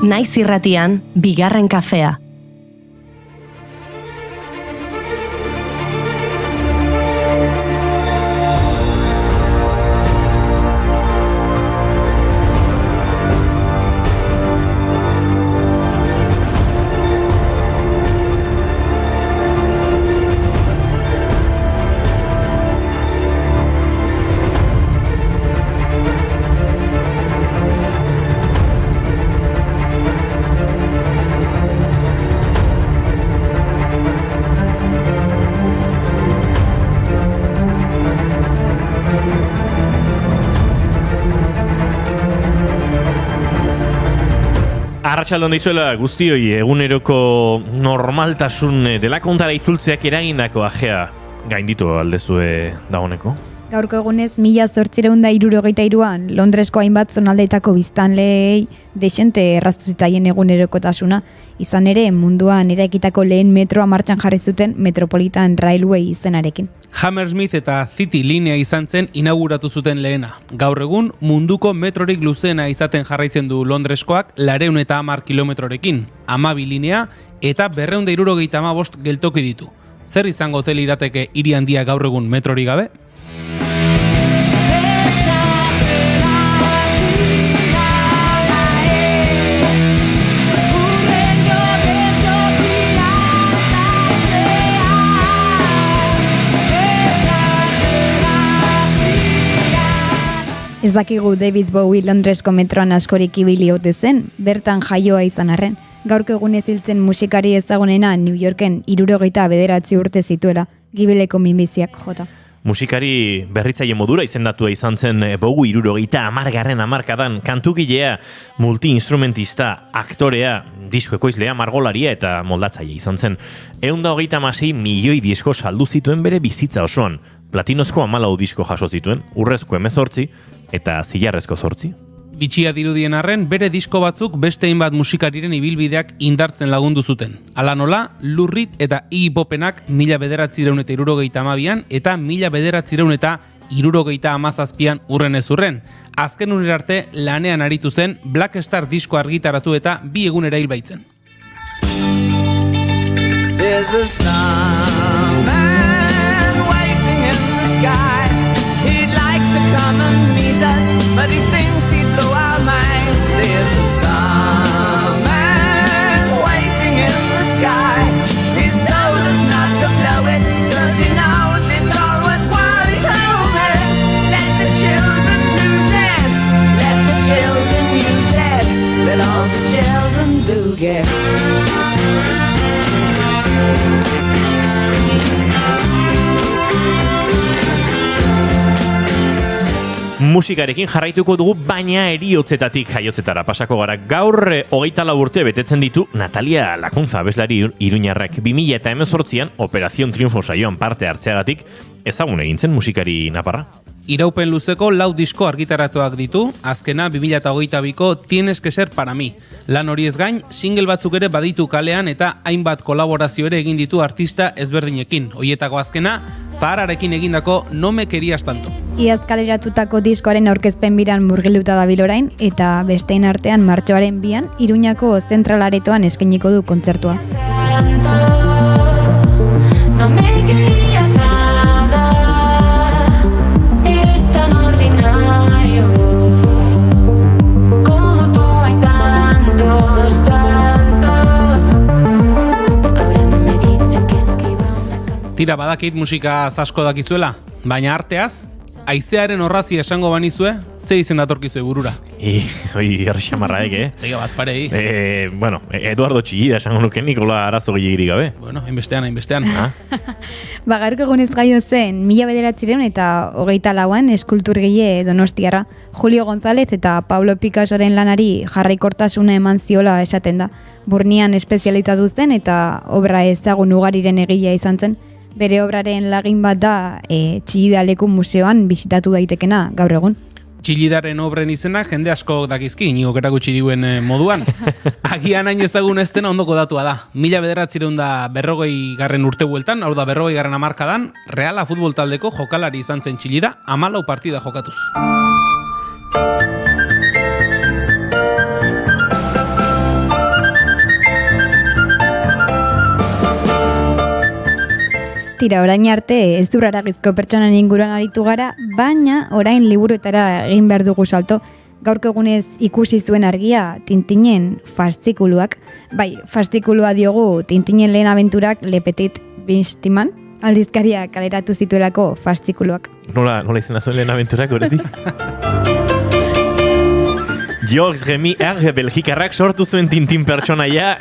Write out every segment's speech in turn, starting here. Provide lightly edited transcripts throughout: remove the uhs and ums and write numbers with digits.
Naiz irratian, bigarren kafea. Arratsaldeon dizuela guztioi, eguneroko normaltasun dela kontara itzultzeak eragindako ajea gainditu aldezue dagoneko. Gaurko egunez 1863an Londresko hainbat zonaldeetako biztanleei dexente erraztu zitzaien egunerokotasuna, izan ere munduan eraikitako lehen metroa martxan jarri zuten Metropolitan Railway izenarekin. Hammersmith eta City linea izan zen inauguratu zuten lehena. Gaur egun munduko metrorik luzeena izaten jarraitzen du Londreskoak 210 kilometrorekin, 12 linea eta 275 geltoki ditu. Zer izango ote lirateke hiri handia gaur egun metrorik gabe? Ez dakigu David Bowie Londresko metroan askorik ibili ote zen, bertan jaioa izan arren. Gaurko egunez hiltzen musikari ezagunena New Yorken 69 urte zituela, gibeleko minbiziak jota. Musikari berritzaile modura izendatua izan zen Bowie 70. hamarkadan, kantugilea, multi-instrumentista, aktorea, disko ekoizlea, margolaria eta moldatzaile izan zen. 126 milioi disko saldu zituen bere bizitza osoan. Platinozko 14 disko jaso zituen, urrezko 18 eta zilarrezko 8. Bitxia dirudien arren, bere disko batzuk beste hainbat musikariren ibilbideak indartzen lagundu zuten. Hala nola, Lou Reed eta Iggy Popenak 1972an eta 1977an urren ez urren. Azken unera arte lanean aritu zen, Black Star disko argitaratu eta 2 egunera hil baitzen. There's a starman waiting in the sky. He'd like to come and meet us, but he thinks he'd blow our minds. There's a starman waiting in the sky. He's told us not to blow it, 'cause he knows it's all worthwhile. He's hoping, let the children lose it, let the children use it, let all the children boogie. Musikarekin jarraituko dugu, baina heriotzetatik jaiotzetara pasako gara. Gaur 24 urte betetzen ditu Natalia Lakunza abeslari iruñarrak. 2018an Operación Triunfo saioan parte hartzeagatik ezagun egin zen musikari naparra. Iraupen luzeko 4 disko argitaratuak ditu, azkena 2022ko Tienes que ser para mí. Lan horiez gain, single batzuk ere baditu kalean eta hainbat kolaborazio ere egin ditu artista ezberdinekin. Hoietako azkena, Zahararekin egindako No me querías tanto. Iaz kaleratutako diskoaren aurkezpen biran murgilduta dabil orain, eta besteen artean martxoaren 2an Iruñako Zentral Aretoan eskainiko du kontzertua. No me querías nada, eres tan ordinario, como tú hay tantos, ahora me dicen que escriba una canción. Tira, badakit musika asko dakizuela, baina arteaz, haizearen horrazi esango banizue, ze izen datorkizue burura? Hoi, errexamarra Zeiga bazparei. Bueno, Eduardo Txillida esango nuke, Nikola arazo gehiagiri gabe. Bueno, hainbestean. Gaurko egunez gaio zen 1900 eta 24an eskulturgile donostiarra. Julio González eta Pablo Picassoren lanari jarraikortasuna eman ziola esaten da. Burnian espezialitatu zen eta obra ezagun ugariren egilea izan zen. Bere obraren lagin bat da Txillida leku museoan bisitatu daitekena gaur egun. Txillidaren obren izena jende asko dakizki, Iñigok erakutsi diguen moduan. Agian hain ezagun ez dena ondoko datua da. 1940 urte bueltan, hau da 40 hamarkadan, Reala futbol taldeko jokalari izan zen Txillida, 14 partida jokatuz. Tira, orain arte ez duraragizko pertsonan inguruan aritu gara, baina orain liburuetara egin behar dugu salto. Gaurko egunez ikusi zuen argia Tintinen fascikuluak. Bai, fascikulua diogu Tintinen lehen abenturak Le Petit Binstiman, aldizkaria kaleratu zituelako fascikuluak. Nola izena zuen lehen abenturak, horreti? Georges Remy R. Belgikarrak sortu zuen Tintin pertsonaia,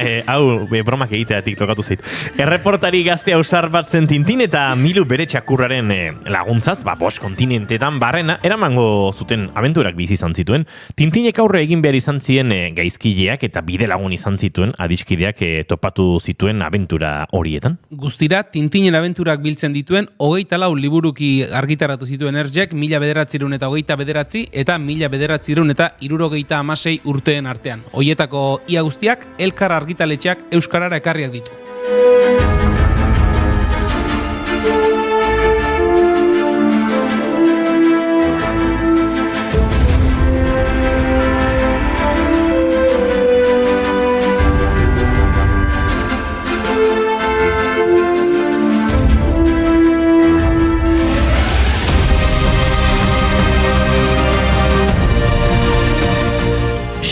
bromak egiteatik tokatu zait. Erreportari gazte ausar bat zen Tintin eta Milu bere txakurraren laguntzaz, bost kontinentetan barrena, eramango zuten abenturak bizi izan zituen. Tintinek aurre egin behar izan ziren gaizkileak eta bide lagun izan zituen adiskideak topatu zituen abentura horietan. Guztira, Tintinen abenturak biltzen dituen 24 liburuki argitaratu zituen Hergek 1929 eta 1976 urteen artean. Hoietako ia guztiak Elkar argitaletxeak euskarara ekarriak ditu.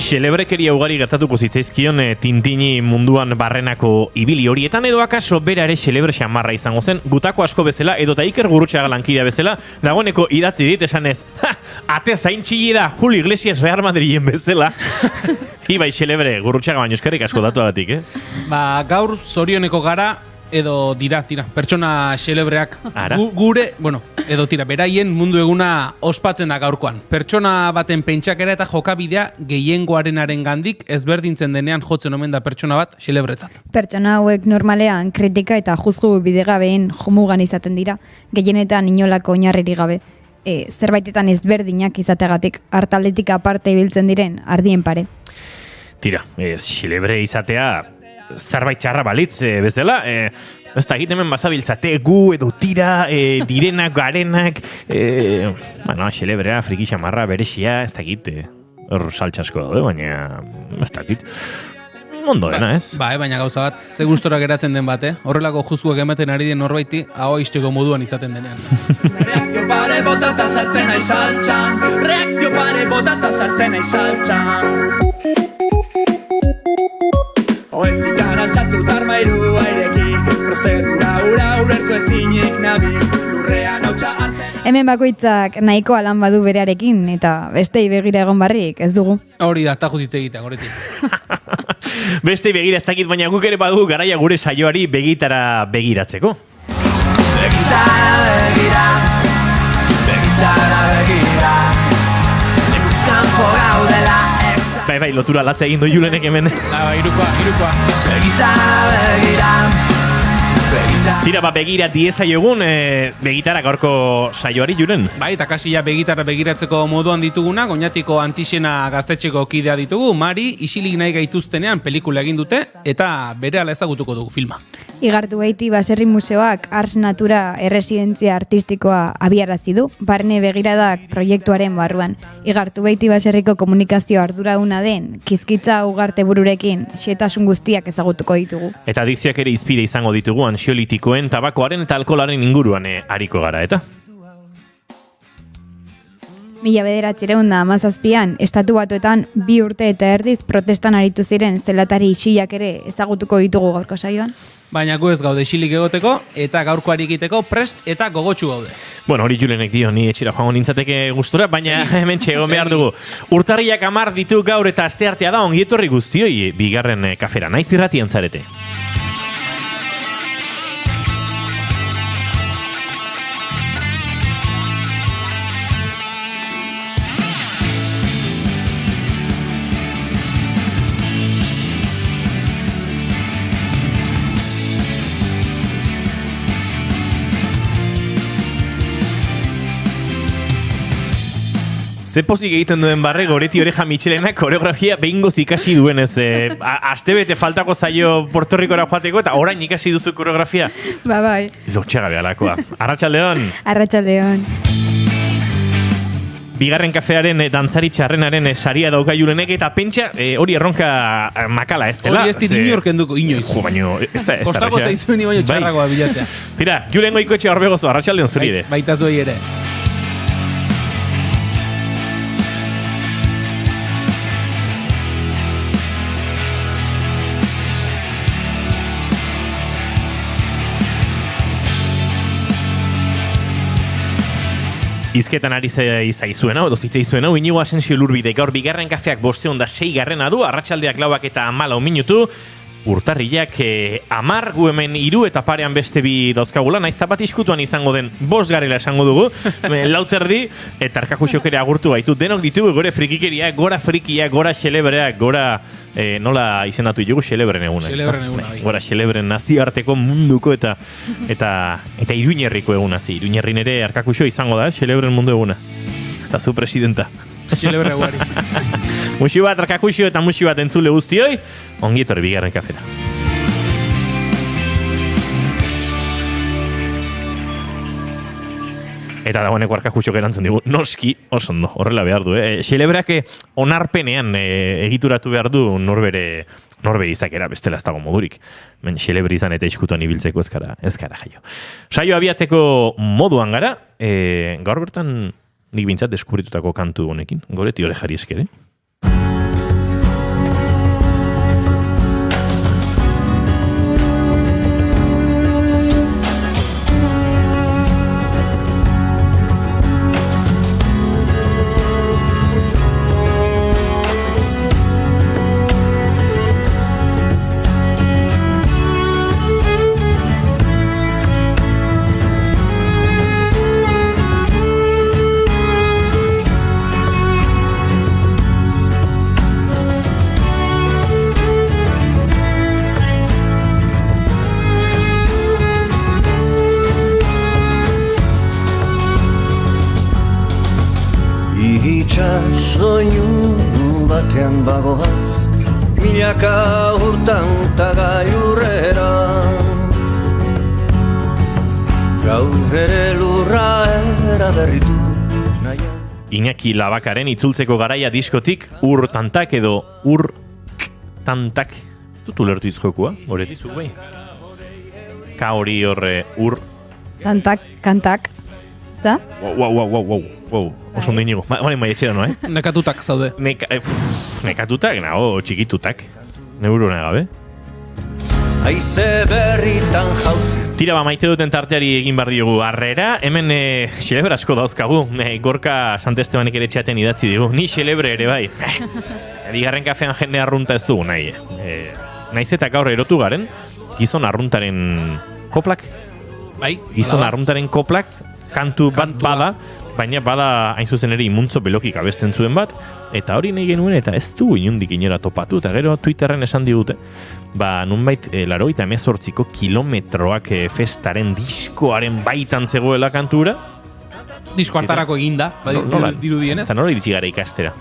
Xelebrekeria ugari gertatuko zitzaizkion Tintini munduan barrenako ibili horietan, edo akaso bera ere xelebre xamarra izango zen, Gutako asko bezala edo ta Iker Gurrutxaga lankidea bezala, dagoeneko idatzi dit esanez, ate zain txili da Julio Iglesias Real Madriden bezala. Ibai xelebre Gurrutxaga baino eskerrik asko datuagatik, Gaur zorioneko gara, edo dira, pertsona xelebreak gure, edo beraien mundu eguna ospatzen da gaurkoan. Pertsona baten pentsakera eta jokabidea gehiengoarenaren gandik ezberdintzen denean jotzen omen da pertsona bat xelebretzat. Pertsona hauek normalean kritika eta juzgu bidegabeen jomugan izaten dira, gehienetan inolako oinarririk gabe. Zerbaitetan ezberdinak izategatik, hartaldetik aparte ibiltzen diren ardien pare. Tira, xelebre izatea zerbait txarra balitz bezala, ez da egiten hemen bazabiltzate gu edo tira, direnak, garenak, xelebrea, friki xamarra, beresia, ez da egite, hor saltxasko daude, baina ez da egite. Ondo dena, ez? Baina gauza bat, ze gustora geratzen den bat, horrelako juzguak ematen ari den norbaiti, hau isteko moduan izaten denean. Reakzio pare botata sartzen nahi saltxan, reakzio pare botata sartzen nahi saltxan. Oezikan altxatu darmairu aireki, prozedura ura ulertu ezinik nabil, lurrean hautsa arte. Hemen bakoitzak nahiko alan badu berearekin, eta bestei begira egon barrik, ez dugu. Hori da, tajuz hitz egitea, goretik. Bestei begira ez dakit, baina guk ere badugu garaia gure saioari begitara begiratzeko. Begitara begira, begitara begira, nekuzkan gaudela. Bai, lotura latza egin du Julenek hemen. Irukoa. Begitara begira, Tira, begira diezaiogun begitara gaurko saioari, Julen. Bai, eta kasi ja begitara begiratzeko moduan dituguna, Goñatiko Antixena gaztetxeko kidea ditugu, Mari, isilik nahi gaituztenean pelikula egin dute, eta berehala ezagutuko dugu filma. Igartu Beiti Baserri Museoak Ars Natura erresidentzia artistikoa abiarazi du, barne begiradak proiektuaren barruan. Igartu Beiti Baserriko komunikazio ardurauna den, Kizkitza Ugarte bururekin, xetasun guztiak ezagutuko ditugu. Eta adikzioak ere izpide izango ditugu, ansiolitikoen, tabakoaren eta alkoholaren inguruan ariko gara, eta? 1917an, Estatu Batuetan 2 urte eta erdiz protestan aritu ziren zelatari isiak ere ezagutuko ditugu gaurko saioan. Baina gu ez gaude isilik egoteko eta gaurkoari egiteko prest eta gogotsu gaude. Bueno, hori Julenek dio, ni etxera joango nintzateke gustura, baina hemen txegon behar dugu. Urtarriak 10 ditu gaur eta asteartea da, ongi etorri guztioi bigarren kafera. Naiz irratian zarete. Ze pozik egiten duen barre, Goreti Oreja Michelena koreografia behingoz ikasi duenez. Astebete faltako zaio Puerto Ricora joateko eta orain ikasi duzu koreografia. Bai. Lotxagabe alakoa. Arratsaldeon. Arratsaldeon. bigarren kafearen dantzari txarrenaren saria daukaiulenek, eta pentsa hori erronka makala ez dela. Hori ez dit inork enduko inoiz. Jo, baino, ez da Kostako erraxa. zaizuen baino txarragoa bilatzea. Tira, Julen Goikoetxe Orbegozo, arratsaldeon zuri ere. Baita zuei ere. Izketan ari zaizuena, edo zitzaizuena, Inigo Asensio Lurbide, gaur bigarren kafeak 506 du, arratsaldeak 4 eta 14 minutu, urtarriak 10, gu hemen 3 eta parean beste bi dauzkagula, naiz bat iskutuan izango den 5 garela esango dugu, lauterdi, eta Arkakuxok ere agurtu baitu, denok ditugu gore frikikeria, gora frikia, gora xelebreak, gora nola izendatu dugu xelebren eguna. Xelebren eguna, bai. Gora xelebren nazioarteko munduko eta Iruñerriko eguna, Iruñerrin ere Arkakuxo izango da, xelebren mundu eguna. Eta zu presidenta. Xelebre guari. Muxi bat Arkakuxo eta muxi bat entzule guztioi, ongi etorri bigarren kafera. Eta dagoeneko Arkakuxok erantzun digu, noski, oso ondo, horrela behar du. Xelebreak onarpenean egituratu behar du norbere izakera, bestela ez dago modurik. Men xelebre izan eta iskutuan ibiltzeko ez gara jaio. Saio abiatzeko moduan gara, gaur bertan nik bintzat deskubritutako kantu honekin, Goreti Orejari eskere. Soinu batean bagoaz, milaka urtan ta gailurrerantz. Gaur ere lurra eraberritu naia. Iñaki Labakaren itzultzeko garaia diskotik ur tantak edo ur tantak. Ez dut ulertu izjokua, horretizuk bai. Ka hori horre ur... Tantak, kantak. Da? Wow. Oso ondo inigo. Bai etxera noa, Nekatutak zaude. Nekatutak, nago, txikitutak. Neurona gabe. Aize berritan jauzi. Tira maite duten tarteari egin bar diogu harrera. Hemen xelebre asko dauzkagu. Gorka Santestebanek ere txaten idatzi digu. Ni xelebre ere bai. Bigarren kafean jende arrunta ez dugu nahi. Naiz eta gaur erotu garen, gizon arruntaren koplak. Bai. Gizon arruntaren koplak kantu bat bada, baina bada hain zuzen ere imuntzo belokik abesten zuen bat, eta hori nahi genuen eta ez du inundik inora topatu, eta gero Twitterren esan digute, nunbait 98 kilometroak festaren diskoaren baitan zegoela kantura. Disko hartarako eginda, dirudienez. Eta nola iritsi gara ikastera?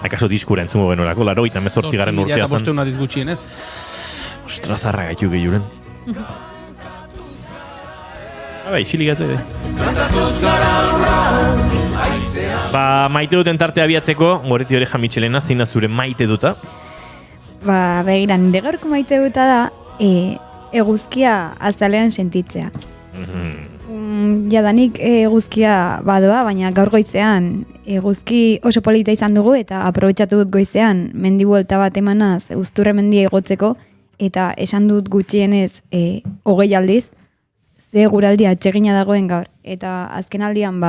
Akaso diskura entzungo genuelako, 98 garen urtea zen. 8.000 diz gutxienez. Ostrazarra gaitu gehiuren. Bai, xiligatu ere. Maite duten tarte abiatzeko, Goreti Oreja Michelena, zeina zure maite duta? Begira, nire gaurko maite duta da, eguzkia azalean sentitzea. Jadanik eguzkia badoa, baina gaur goizean eguzki oso polita izan dugu eta aprobetxatu dut goizean mendibuelta bat emanaz Uzturre mendia igotzeko eta esan dut gutxienez 20 aldiz, ze guraldia atsegina dagoen gaur. Eta azken aldian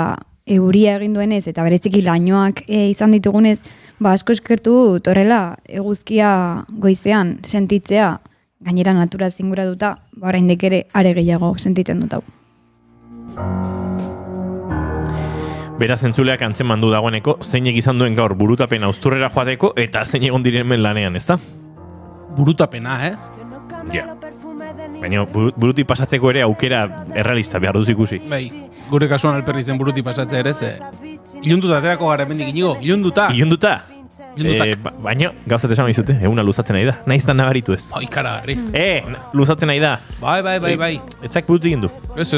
euria egin duenez eta bereziki lainoak izan ditugunez, asko eskertu torrela eguzkia goizean sentitzea, gainera natura zinguratuta, oraindik ere are gehiago sentitzen dut hau. Beraz entzuleak antzeman du dagoeneko, zeinek izan duen gaur burutapena Uzturrera joateko eta zein egon diren hemen lanean, ezta? Burutapena, Ja. Baina buruti pasatzeko ere aukera errealista behar duz ikusi. Bai, gure kasuan alperri zen buruti pasatzea ere, ze ilunduta aterako gara hemendik Inigo, ilunduta. Ilunduta? Baina, gauzat esan izute, eguna luzatzen nahi da. Naiztan nabaritu ez. Ai, karagari. Luzatzen nahi da. Bai. Etzak burutu egin du. Ez,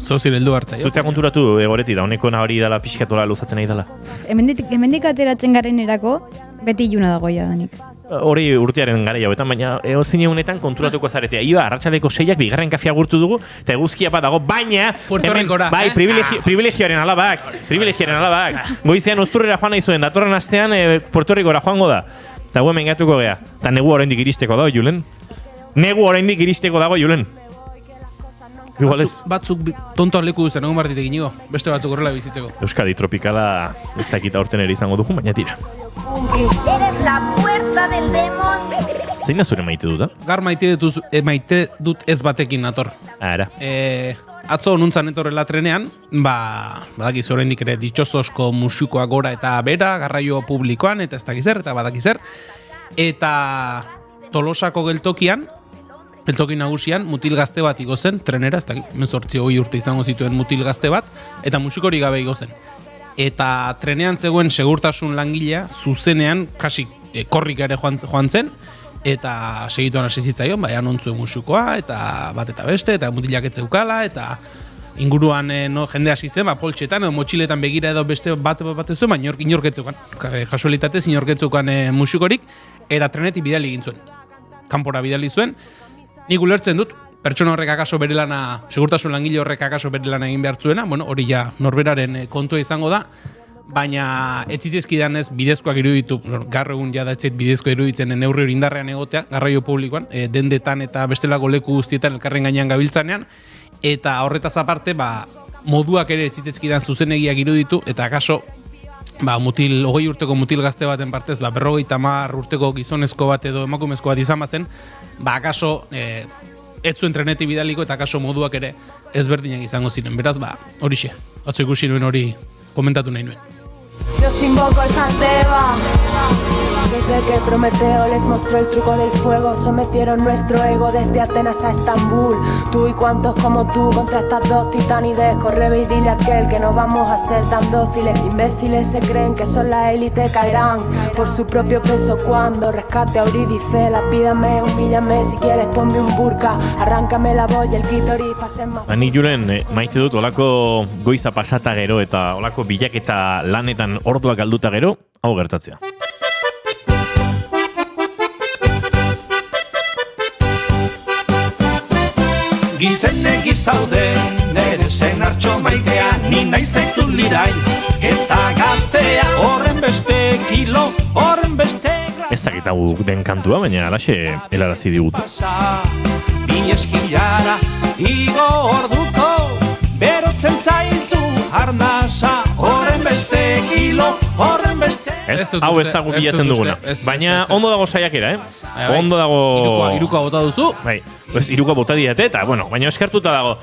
zauzir heldu hartza. Zutzea konturatu egoreti da, honeko nabari dala pixkatola luzatzen nahi dala. Hemendik ateratzen garen erako, beti iluna dago jadanik. Hori urtearen gara jauetan, baina ezin egunetan konturatuko zaretea. Iba, arratsaldeko 6ak bigarren kafea gurtu dugu, eta eguzkia bat dago, baina... Puerto Ricora. Bai, privilegioaren alabak. Goizean uzturrera joan nahi zuen, datorren astean Puerto Ricora joango da. Eta hemen gatuko gea. Eta negu oraindik iristeko dago, Julen. Igual ez. Batzuk tontoan leku duzten, egon bartitek inigo. Beste batzuk horrela bizitzeko. Euskadi tropikala ez dakita urten ere izango dugu, baina tira. Eres la puerta del demonio. Zein da zure maite dut, Gar maite dut ez batekin nator. Ara. Atzo nuntzan etorrela trenean, badakiz oraindik ere ditxozosko musukoa gora eta bera, garraio publikoan, eta ez dakizer, eta badakizer. Eta Tolosako geltoki nagusian mutil gazte bat igo zen, trenera, ez dakit, 18 urte izango zituen mutil gazte bat, eta musikori gabe igo zen. Eta trenean zegoen segurtasun langilea, zuzenean, kasi korrika ere joan zen, eta segituan hasi zitzaion, baina nontzuen musukoa, eta bat eta beste, eta mutilak etzeukala, eta inguruan jende hasi zen, poltsetan edo motxiletan begira edo beste bat zuen, baina inorketzeukan. Kasualitatez inorketzeukan musikorik, eta trenetik bidali egin zuen. Kanpora bidali zuen. Nik ulertzen dut, pertsona horrek akaso bere lana, segurtasun langile horrek akaso bere lana egin behar zuena, hori ja norberaren kontua izango da, baina etzitzezkidan ez bidezkoak iruditu, gaur egun jada etzait bidezkoa iruditzen neurri hori indarrean egotea, garraio publikoan, dendetan eta bestelako leku guztietan elkarren gainean gabiltzanean, eta horretaz aparte, moduak ere etzitzezkidan zuzenegiak iruditu, eta akaso, 20 urteko mutil gazte baten partez, 50 urteko gizonezko bat edo emakumezko bat izan bazen, akaso ez zuen trenetik bidaliko eta akaso moduak ere ezberdinak izango ziren. Beraz, horixe, atzo ikusi nuen hori komentatu nahi nuen. Yo invoco el Canteba. Desde que Prometeo les mostró el truco del fuego, sometieron nuestro ego desde Atenas a Estambul. Tú y cuantos como tú contra estas dos titanides. Corre ve y dile a aquel que no vamos a ser tan dóciles. Imbéciles se creen que son la élite, caerán por su propio peso cuando rescate a Eurídice. Lapídame, humíllame, si quieres ponme un burka. Arráncame la voz y el clítoris, pasen más. Nik Julen maite dut olako goiza pasata gero eta olako bilaketa lanetan orduak galduta gero, hau gertatzea. Gizene gizaude, nere zen hartxo maitea, ni naiz zaitu lirai, eta gaztea, horren beste kilo, horren beste gra... Ez dakit hau den kantua, baina alaxe helarazi digutu. Bi eskilara, igo orduko, berotzen zaizu arnasa, horren beste kilo, horren beste... Hau ez dago bilatzen duguna. Baina ondo dago saiakera, Ondo dago... Irukoa bota duzu? Bai, irukoa bota diate, eta, baina eskertuta dago.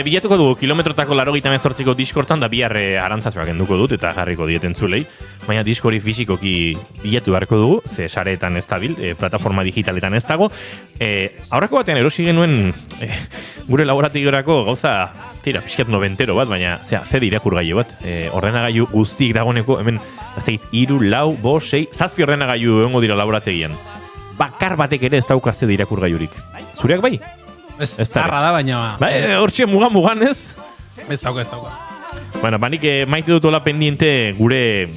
Bilatuko dugu kilometrotako 98ko diskortan da bihar arantzatxoak enduko dut, eta jarriko dieten zulei. Baina diskori fizikoki bilatu beharko dugu, ze sareetan ez dabil, plataforma digitaletan ez dago. Aurrako batean erosi genuen gure laborategorako gauza, tira, pixkat 90 bat, baina zede irakurgailu bat. Ordenagailu guztik dagoeneko, hemen, iru, lau, bo, 6, 7 ordenagailu egongo dira laborategian. Bakar batek ere ez dauka zede irakurgailurik. Zureak bai? Ez zarra da, baina... Hortxe mugan ez? Ez dauka. Bueno, banik maite dut hola pendiente gure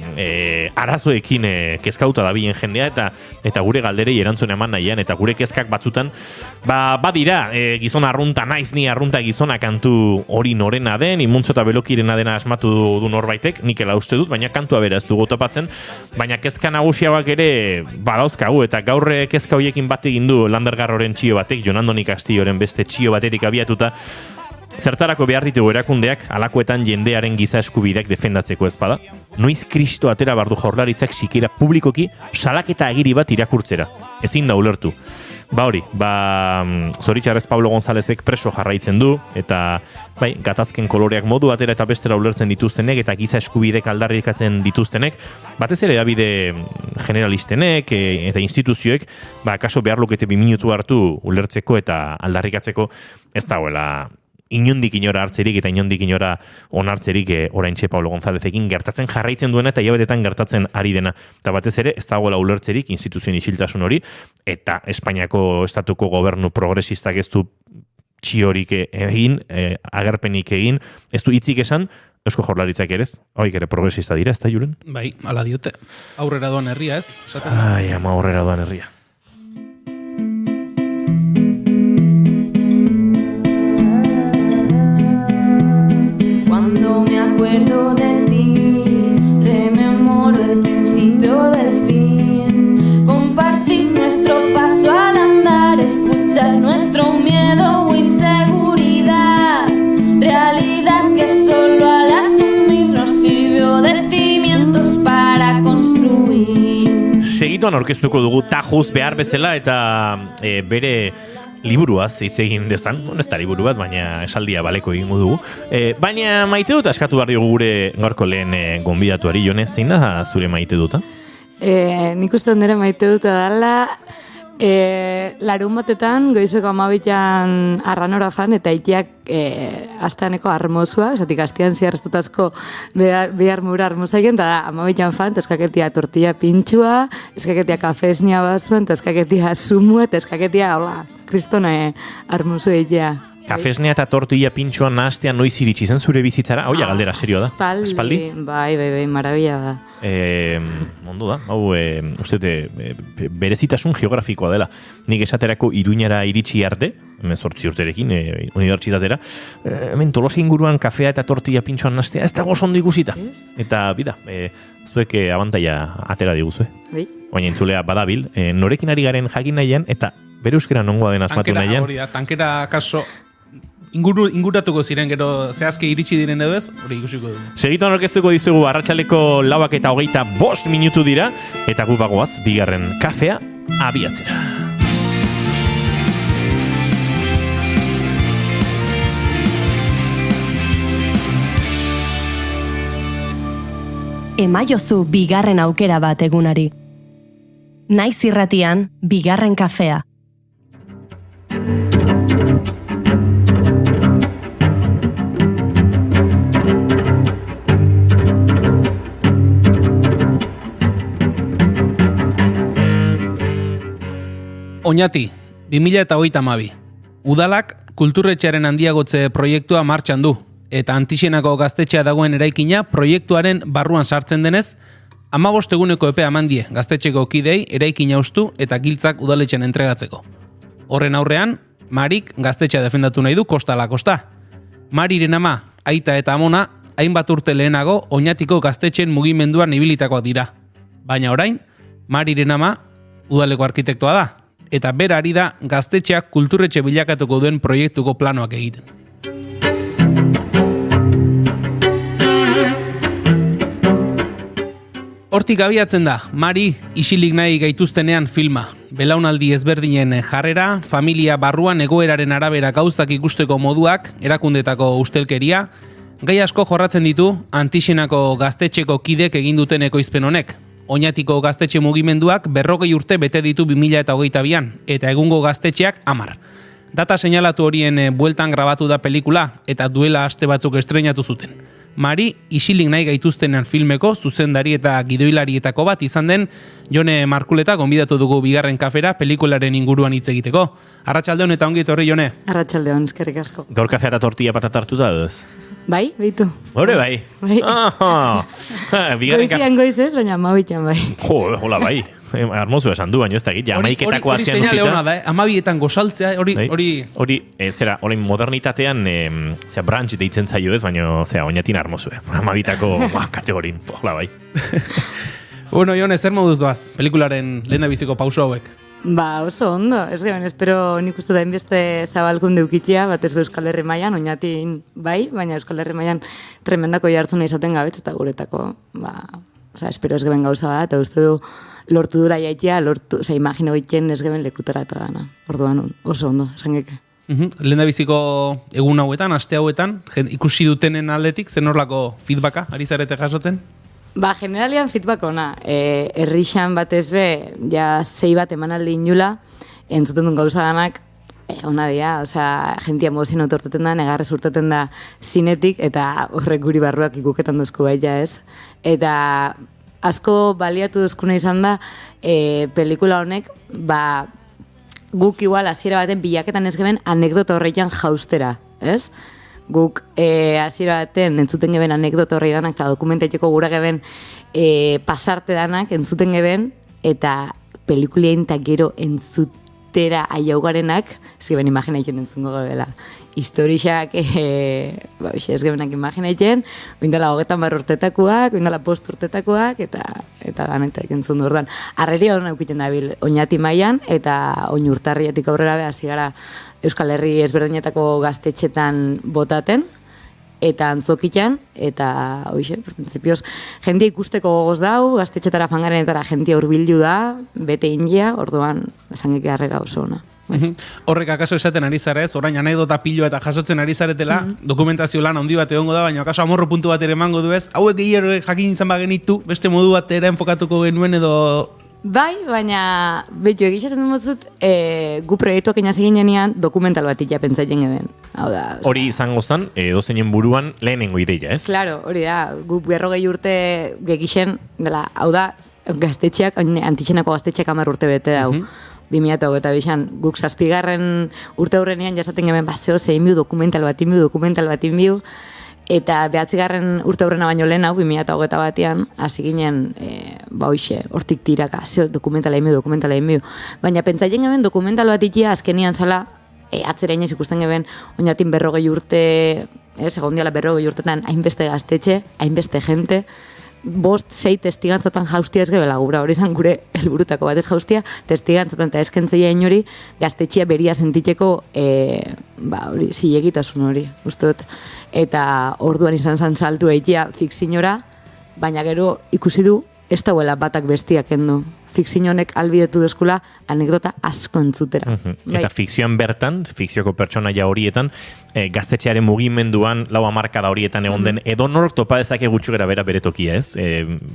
arazoekin kezkauta da bilen jendea eta gure galderei erantzun eman nahian eta gure kezkak batzutan badira gizon arrunta naiz ni arrunta gizona kantu hori norena den, imuntzo eta belokirena dena asmatu du norbaitek, nikela uste dut, baina kantua bera ez dugu topatzen, baina kezka nagusiagoak ere badauzkagu eta gaur kezka horiekin bat egin du Landergarroren txio batek, Jon Andoni Castilloren beste txio baterik abiatuta. Zertarako behar ditugu erakundeak alakoetan jendearen giza eskubideak defendatzeko ezpada? Noiz Kristo atera bardu Jaurlaritzak sikera publikoki salaketa agiri bat irakurtzera. Ezin da ulertu. Zoritxarrez Pablo Gonzálezek preso jarraitzen du, eta gatazken koloreak modu batera eta bestera ulertzen dituztenek, eta giza eskubidek aldarrikatzen dituztenek, batez ere abide generalistenek eta instituzioek, kaso behar lukete 2 minutu hartu ulertzeko eta aldarrikatzeko ez dagoela inondik inora hartzerik eta inondik inora onartzerik oraintxe Pablo Gonzalezekin gertatzen jarraitzen duena eta hilabetetan gertatzen ari dena. Eta batez ere, ez dagoela ulertzerik instituzioen isiltasun hori, eta Espainiako estatuko gobernu progresistak ez du txiorik egin, agerpenik egin, ez du hitzik esan, Eusko Jaurlaritzak ere ez? Hauek ere progresista dira, ez da, Julen? Bai, ala diote. Aurrera doan herria, ez? Ai, ama aurrera doan herria. Cuando me acuerdo de ti, rememoro el principio del fin. Compartir nuestro paso al andar, escuchar nuestro miedo o inseguridad. Realidad que solo al asumir nos sirvió de cimientos para construir. Segituan aurkeztuko dugu tajuz behar bezala eta bere liburuaz hitz egin dezan, ez da liburu bat, baina esaldia baleko egingo dugu. Baina maite dut askatu behar diogu gure gaurko lehen gonbidatuari, Jone, zein da zure maite duta? Nik uste ondere maite duta dala, larun batetan, goizeko 12an arranora fan, eta itiak asteaneko armozua, esatik astean ziarrestutazko behar mura armozaien, eta 12an fan, eta eskaketia tortilla pintxua, eskaketia kafesnia basuen, eta eskaketia sumu, eta eskaketia, hola, kristone armozu egitea. Kafesnea eta tortilla pintxoa nahastea noiz iritsi zen zure bizitzara? Hau galdera serio da. Espaldi? Bai, marabila da. Ondo da, hau uste berezitasun geografikoa dela. Nik esaterako Iruñara iritsi arte, 18 urterekin, unibertsitatera, hemen Tolosa inguruan kafea eta tortilla pintxoan nahastea, ez dago ondo ikusita. Eta bida, zuek abantaia atera diguzue. Baina entzulea badabil, norekin ari garen jakin nahian, eta bere euskera nongoa den asmatu nahian. Tankera kaso inguratuko ziren gero zehazke iritsi diren edo ez, hori ikusiko dugu. Segituan orkestuko dizugu arratsaldeko 4:25 minutu dira, eta gu bagoaz, bigarren kafea abiatzera. Emaiozu bigarren aukera bat egunari. Naiz irratian, bigarren kafea. Oñati, 2032. Udalak kulturretxearen handiagotze proiektua martxan du, eta Antixenako gaztetxea dagoen eraikina proiektuaren barruan sartzen denez, 15 eguneko epea mandie gaztetxeko kidei eraikina ustu eta giltzak udaletxean entregatzeko. Horren aurrean, Marik gaztetxea defendatu nahi du kosta ala kosta. Mariren ama, aita eta amona, hainbat urte lehenago Oñatiko gaztetxeen mugimenduan ibilitakoak dira. Baina orain, Mariren ama udaleko arkitektoa da, eta bera ari da gaztetxeak kulturretxe bilakatuko duen proiektuko planoak egiten. Hortik abiatzen da, Mari isilik nahi gaituztenean filma. Belaunaldi ezberdinen jarrera, familia barruan egoeraren arabera gauzak ikusteko moduak, erakundetako ustelkeria, gai asko jorratzen ditu Antixenako gaztetxeko kidek egin duten ekoizpen honek. Oñatiko gaztetxe mugimenduak 40 urte bete ditu 2022an, eta egungo gaztetxeak 10. Data seinalatu horien bueltan grabatu da pelikula, eta duela aste batzuk estreinatu zuten. Mari isilik nahi gaituztenean filmeko zuzendari eta gidoilarietako bat izan den Jone Markuleta gonbidatu dugu bigarren kafera pelikularen inguruan hitz egiteko. Arratsaldeon eta ongi etorri, Jone. Arratsaldeon, eskerrik asko. Gaur kafea eta tortilla patata hartuta edoz? Bai, beitu. Hore bai? Bai. Goizian goizez, baina 12an bai. Jo, hola bai. Armozu esan du, baina ez da egit, amaiketako atzean utzita. Hori seinale hona da, 12etan gozaltzea, hori... Zera, orain modernitatean, branch deitzen zaio ez, baina, oinatin armozu, 12etako kategorin, hola bai. Bueno, Jone, zer moduz doaz, pelikularen lehendabiziko pauso hauek? Ba, oso ondo, ez geben, espero nik uste da inbeste zabalkunde ukitia, batez Euskal Herri mailan, Oñatin bai, baina Euskal Herri mailan tremendako jartzuna izaten gabetz, eta guretako, espero ez geben gauza bat, eta uste du, lortu dura jaitia, imagino egiten ez geben lekutara eta dana. Orduan, oso ondo, esan geke. Lehendabiziko egun hauetan, aste hauetan, ikusi dutenen aldetik, zen horlako feedbacka, ari zarete jasotzen? Ba, generalian feedback ona. Errixan batez be, ja zei bat emanaldi inula, entzuten duen gauza ganak, ona dia, osea, jentia mozien autorteten da, negarrez urteten da zinetik, eta horrek guri barruak ikuketan duzku baita, ez? Eta asko baliatu duzkuna izan da, pelikula honek, guk igual hasiera baten bilaketan ez geben anekdota horreian jaustera, ez? Guk hasiera baten entzuten geben anekdota horrei danak eta dokumentateko gura geben pasarte danak entzuten geben eta pelikulien eta gero entzutera aiaugarenak ez geben imaginaiten entzungo gebela. Historixak ez gebenak imaginaiten, oindala 30 urtetakoak, oindala 5 urtetakoak eta danetak entzun du orduan. Arreria hori naukiten dabil oinati mailan eta oin urtarriatik aurrera hasi gara Euskal Herri ezberdinetako gaztetxetan botaten eta antzokitan eta hoize, printzipioz jendia ikusteko gogoz dau, gaztetxetara fangarenetara jendia hurbildu da, bete india, orduan esangeke harrera oso ona. Horrek akaso esaten ari zara ez, orain anekdota piloa eta jasotzen ari zaretela, dokumentazio lan handi bat egongo da, baina akaso amorro puntu bat ere emango du ez, hauek gehiago jakin izan bagenitu, beste modu batera enfokatuko genuen edo... Bai, baina betu egizatzen dut gu proiektuak inaz eginean dokumental bat ikia pentsatzen geben. Hori izango zen, dozeinen buruan lehenengo ideia, ez? Claro, hori da, gu 40 urte gegixen, dela, hau da, gaztetxeak, antitxenako gaztetxeak 10 urte bete dau. 2022an, guk 7. urte aurrenean jasaten geben, zeo zein biu dokumental bat inbiu, eta 9. urte aurrena baino lehen hau, 2021an, hasi ginen, hoxe, hortik tiraka, zeo dokumentala inbiu. Baina pentsatzen geben dokumental bat ikia azkenian zala, atzera inez ikusten geben, oinatin 40 urte, egon diala 40 urtetan, hainbeste gaztetxe, hainbeste jente, 5-6 testigantzatan jaustia ez gebela gura, hori izan gure helburutako batez jaustia, testigantzatan eta eskentzeia inori gaztetxia beria sentiteko hori, zilegitasun hori, uste dut. Eta orduan izan saltu eitia fikzinora, baina gero ikusi du ez dauela batak bestiak kendu. Fikzio honek albidetu deskula anekdota asko entzutera. Eta fikzioan bertan, fikzioko pertsonaia horietan, gaztetxearen mugimenduan, 4 hamarkada horietan egon den, edo nork topa dezake gutxugera bere tokia, ez?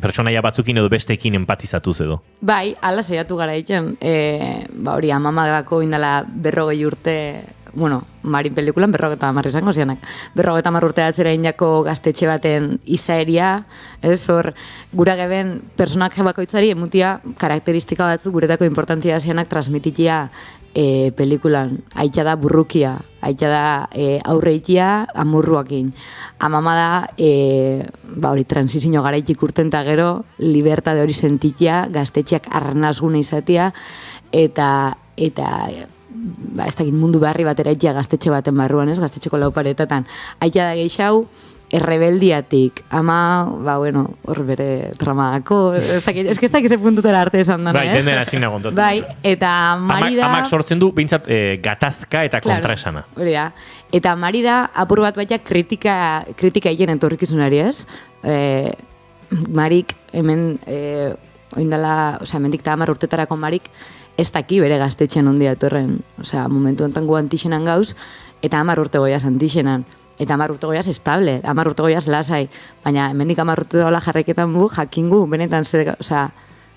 Pertsonaia batzukin edo besteekin empatizatuz edo. Bai, ala saiatu gara egiten. Hori, amamagako indala 40 urte... Bueno, Marin pelikulan 50 izango zianak. 50 urte atzera indako gaztetxe baten izaeria, ez hor, gura geben personak bakoitzari emutia karakteristika batzu guretako importantzia zianak transmititia pelikulan. Aita da burrukia, aita da aurreitia amurruakin. Amama da, hori, transizio garaitik urten eta gero, libertade hori sentitia, gaztetxeak arnazgune izatia, eta ez dakit mundu beharri bat eraitia gaztetxe baten barruan, ez, gaztetxeko lauparetatan. Aita da geixau, errebeldiatik, hor bere tramadako, ez dakit ze puntutera arte esan dana, ez? Bai, dendera zina kontotu. Bai, eta Marida... Amak sortzen du, bintzat, gatazka eta kontraesana. Hori da. Eta Marida, apur bat baita kritika egiten entorrikizunari, ez? Marik, hemen, oindala, hemendik eta 10 urtetarako Marik, ez daki bere gaztetxean ondia etorren. Osea, momentu enten gu antixenan gauz, eta 10 urte goiaz antixenan. Eta 10 urte goiaz estable, 10 urte goiaz lasai. Baina, hemendik 10 urte dola jarraiketan jakingu, benetan,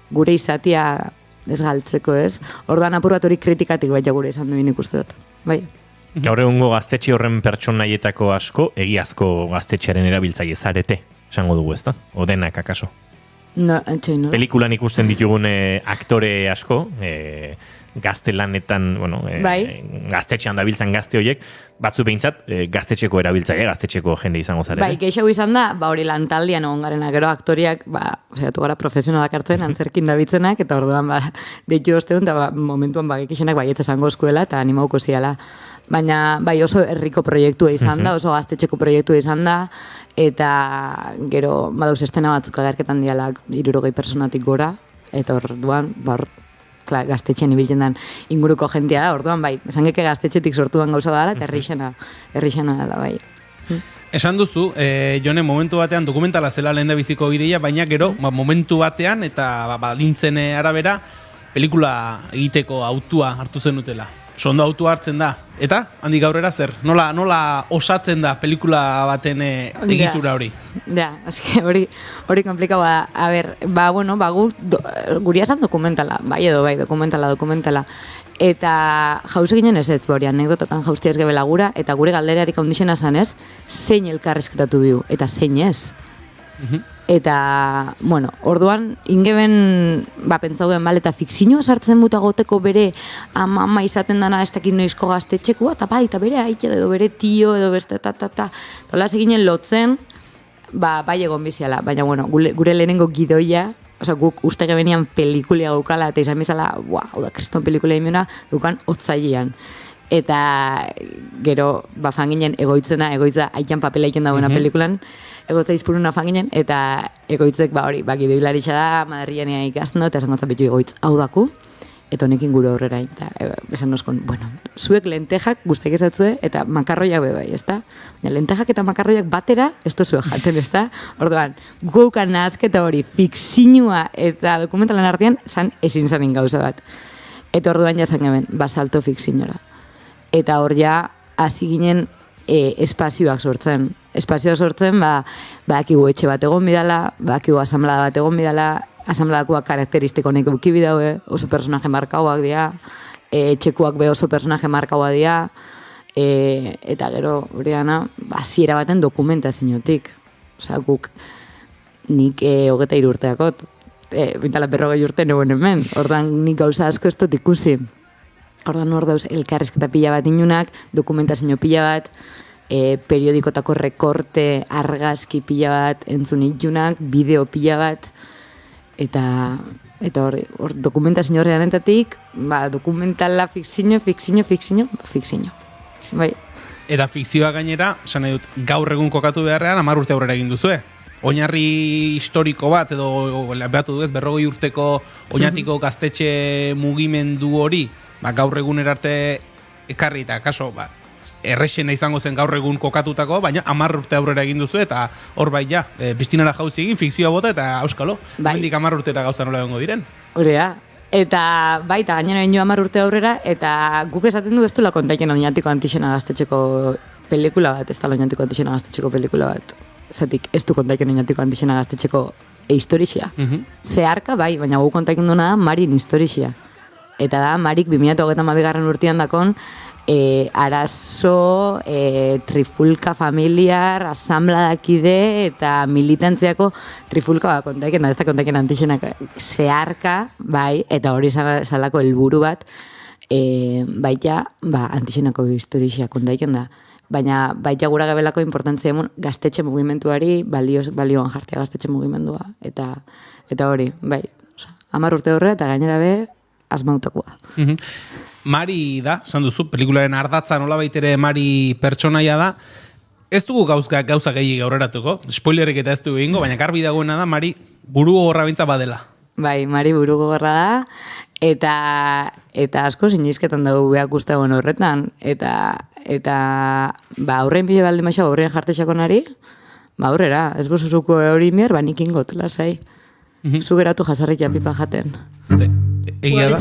gure izatia ez galtzeko, ez? Orduan apur bat hori kritikatik baita gure izan duen ikuste dut. Bai. Gaur egungo gaztetxe horren pertsonaietako asko, egiazko gaztetxearen erabiltzaile zarete, esango dugu, ezta? Odenak akaso. No. Pelikulan ikusten ditugun aktore asko, gaztelanetan, gaztetxean dabiltzan gazte horiek, batzu behintzat gaztetxeko erabiltzaile, gaztetxeko jende izango zare. Bai, geixau izan da, hori lantaldian egon garen gero aktoriak, osea, gara profesionalak hartzen, antzerkin dabitzenak, eta orduan, deitu osteun, eta momentuan gekixenak baiet esango eskuela, eta animauko ziala. Baina, bai, oso herriko proiektua izan da, oso gaztetxeko proiektua izan da, eta gero, badauz estena batzuk agerketan dialak 60 personatik gora, eta orduan, gaztetxean ibiltzen den inguruko jentia da, orduan, bai, esan geke gaztetxetik sortuan gauza dara, eta herrixena dela, bai. Esan duzu, Jone, momentu batean dokumentala zela lehen da biziko ideia, baina gero, momentu batean, eta baldintzen arabera, pelikula egiteko autua hartu zenutela. Sondo autua hartzen da. Eta, handik aurrera zer? Nola osatzen da pelikula baten egitura hori? Ja, eske hori komplikau da. A ber, guk guria esan dokumentala, bai edo bai, dokumentala. Eta jauze ginen ez bori, anekdotatan jauztia ez gebela gura, eta gure galderarik handixena zanez, zein elkarrezketatu bihu, eta zein ez. Eta, bueno, orduan, ingeben, pentsauen, eta fikzioa sartzen buta goteko bere ama izaten dana ez dakit noizko gaztetxekua, eta eta bere aite edo bere tio edo beste, Tola ginen lotzen, bai egon biziala, baina, bueno, gure lehenengo gidoia, guk uste gebenian pelikulia gaukala, eta izan bizala, hau da, kriston pelikulia imiona, gukan otzailean. Eta gero, fanginen egoitza aitan papela iken dagoena pelikulan, egoitza izpuruna fanginen, eta egoitzek, gidoilaritxa da, Madrilean ikasten da, eta esan gontzat betu egoitz hau daku, eta honekin gure horrera, eta esan noskon, zuek lentejak guztaik ezatzue, eta makarroiak bebai, ezta? Lentejak eta makarroiak batera, ez zuek jaten, ezta? Orduan, gukan nahazketa hori fikzioa eta dokumentalan artean, zan ezin zanin gauza bat. Eta orduan jazan geben, salto fikziora. Eta hor ja, hasi ginen espazioak sortzen. Espazioak sortzen, bakigu etxe bat egon bidala, bakigu asamblada bat egon bidala, asambladakoak karakteristiko honek bukibi daue, oso personaje markauak dira, etxekuak be oso personaje markauak dira, eta gero, hori dana, hasiera baten dokumentaziotik. Osea, guk nik 23 urteakot, bintala 40 urte neuen hemen, ordan nik gauza asko ez dut ikusi. Ordan hor dauz elkarrezketa pila bat inunak, dokumentazio pila bat, periodikotako rekorte, argazki pila bat entzun itunak, bideo pila bat, eta hor dokumentazio horrean entatik, dokumentala fikzio. Bai. Eta fikzioa gainera, esan nahi dut, gaur egun kokatu beharrean 10 urte aurrera egin duzue. Oinarri historiko bat, edo behatu du ez, 40 urteko oinatiko gaztetxe mugimendu hori, gaur egun erarte ekarri eta kaso, errexena izango zen gaur egun kokatutako, baina 10 urte aurrera egin duzu eta hor biztinara jauzi egin, fikzioa bota eta auskalo. Mendik 10 urtera gauza nola egongo diren. Horea, eta baita gainera ino 10 urte aurrera, eta guk esaten du ez duela kontaiken oinatiko antixena gaztetxeko pelikula bat, ez da oinatiko antixena gaztetxeko pelikula bat. Zatik ez du kontaiken oinatiko antixena gaztetxeko historixia. Zeharka baina guk kontaiken duena da Marin historixia. Eta da, Marik 2022 urtean dakon, arazo, trifulka familiar, asamladakide eta militantziako trifulka kontaiken, ez da kontaiken antixenak zeharka, eta hori salako helburu bat, baita antixenako historia kontaiken da. Baina baita gura gebelako importantzia emun gaztetxe mugimenduari, balioan jartia gaztetxe mugimendua. Eta hori, 10 urte horre eta gainera be, asmautakoa. Mari da, esan duzu, pelikularen ardatza nola baitere Mari pertsonaia da. Ez dugu gauza gehiago aurreratuko, spoilerrik eta ez dugu egingo, baina garbi dagoena da Mari buru gogorra bintza badela. Bai, Mari buru gogorra da, eta asko sinizketan dugu behak uste guen horretan, eta aurrein bide balde maixo, aurrein jartexako nari, aurrera, ez bozuzuko hori mier, nik ingot, lasai. Zugeratu jasarrik japipa jaten. Egia da?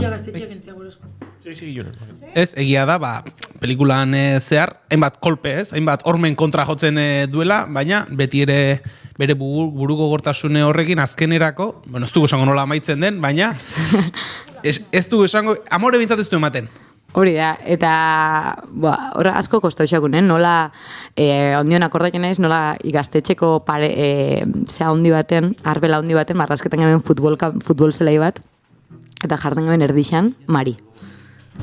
Ez, egia da, pelikulan zehar, hainbat kolpe ez, hainbat hormen kontra jotzen duela, baina beti ere bere buruko gortasune horrekin azkenerako, ez dugu esango nola amaitzen den, baina ez dugu esango, amore bintzat ez du ematen. Hori da, eta horra asko kostauxakunen, nola ondion akordaken naiz, nola igaztetxeko zea handi baten, arbela handi baten, marrazketan gaben futbol zelai bat, eta jarten gaben erdixan, Mari.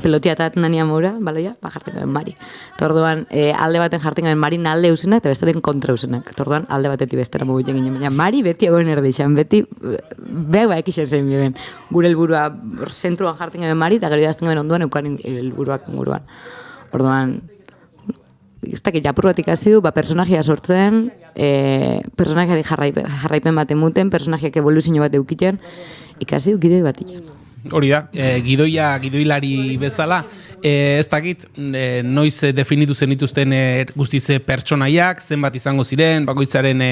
Pelotiatat nania maura, baloia, jarten gaben Mari. Torduan, alde baten jarten gaben Mari alde eusenak, eta bestaten kontra eusenak. Torduan, alde batetik bestera mugitzen ginen, baina Mari beti egoen erdixan, beti beha ekisen zen biben. Gure helburua zentruan jarten gaben Mari, eta gero idazten gaben onduan eukan helburuak inguruan. Orduan, ez dakit japur bat ikasi du, personajia sortzen, personajiari jarraipen bat emuten, personajiak evoluzio bat eukiten, ikasi du gidoi bat ikan. Hori da, gidoilari bezala, ez dakit, noiz definitu zenituzten guztize pertsonaiak, zenbat izango ziren, bakoitzaren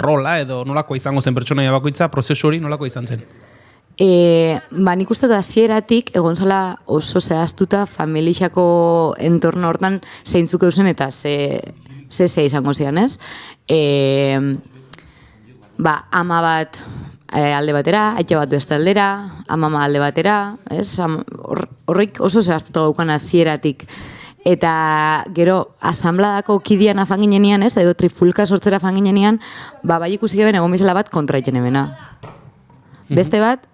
rola, edo nolakoa izango zen pertsonaia bakoitza, prozesu hori nolakoa izan zen? Nik uste da hasieratik egon zala oso zehaztuta familixako entorno hortan zeintzuk eusen eta ze izango zian, ez? Ama bat alde batera, aitza bat beste aldera, amama alde batera, ez? horrek oso zehaztuta gaukan hasieratik. Eta gero, asambladako kidian afan ginenean, ez, edo trifulka sortzera afan ginenean, bai ikusi geben egon bizela bat kontra iten ebena. Beste bat,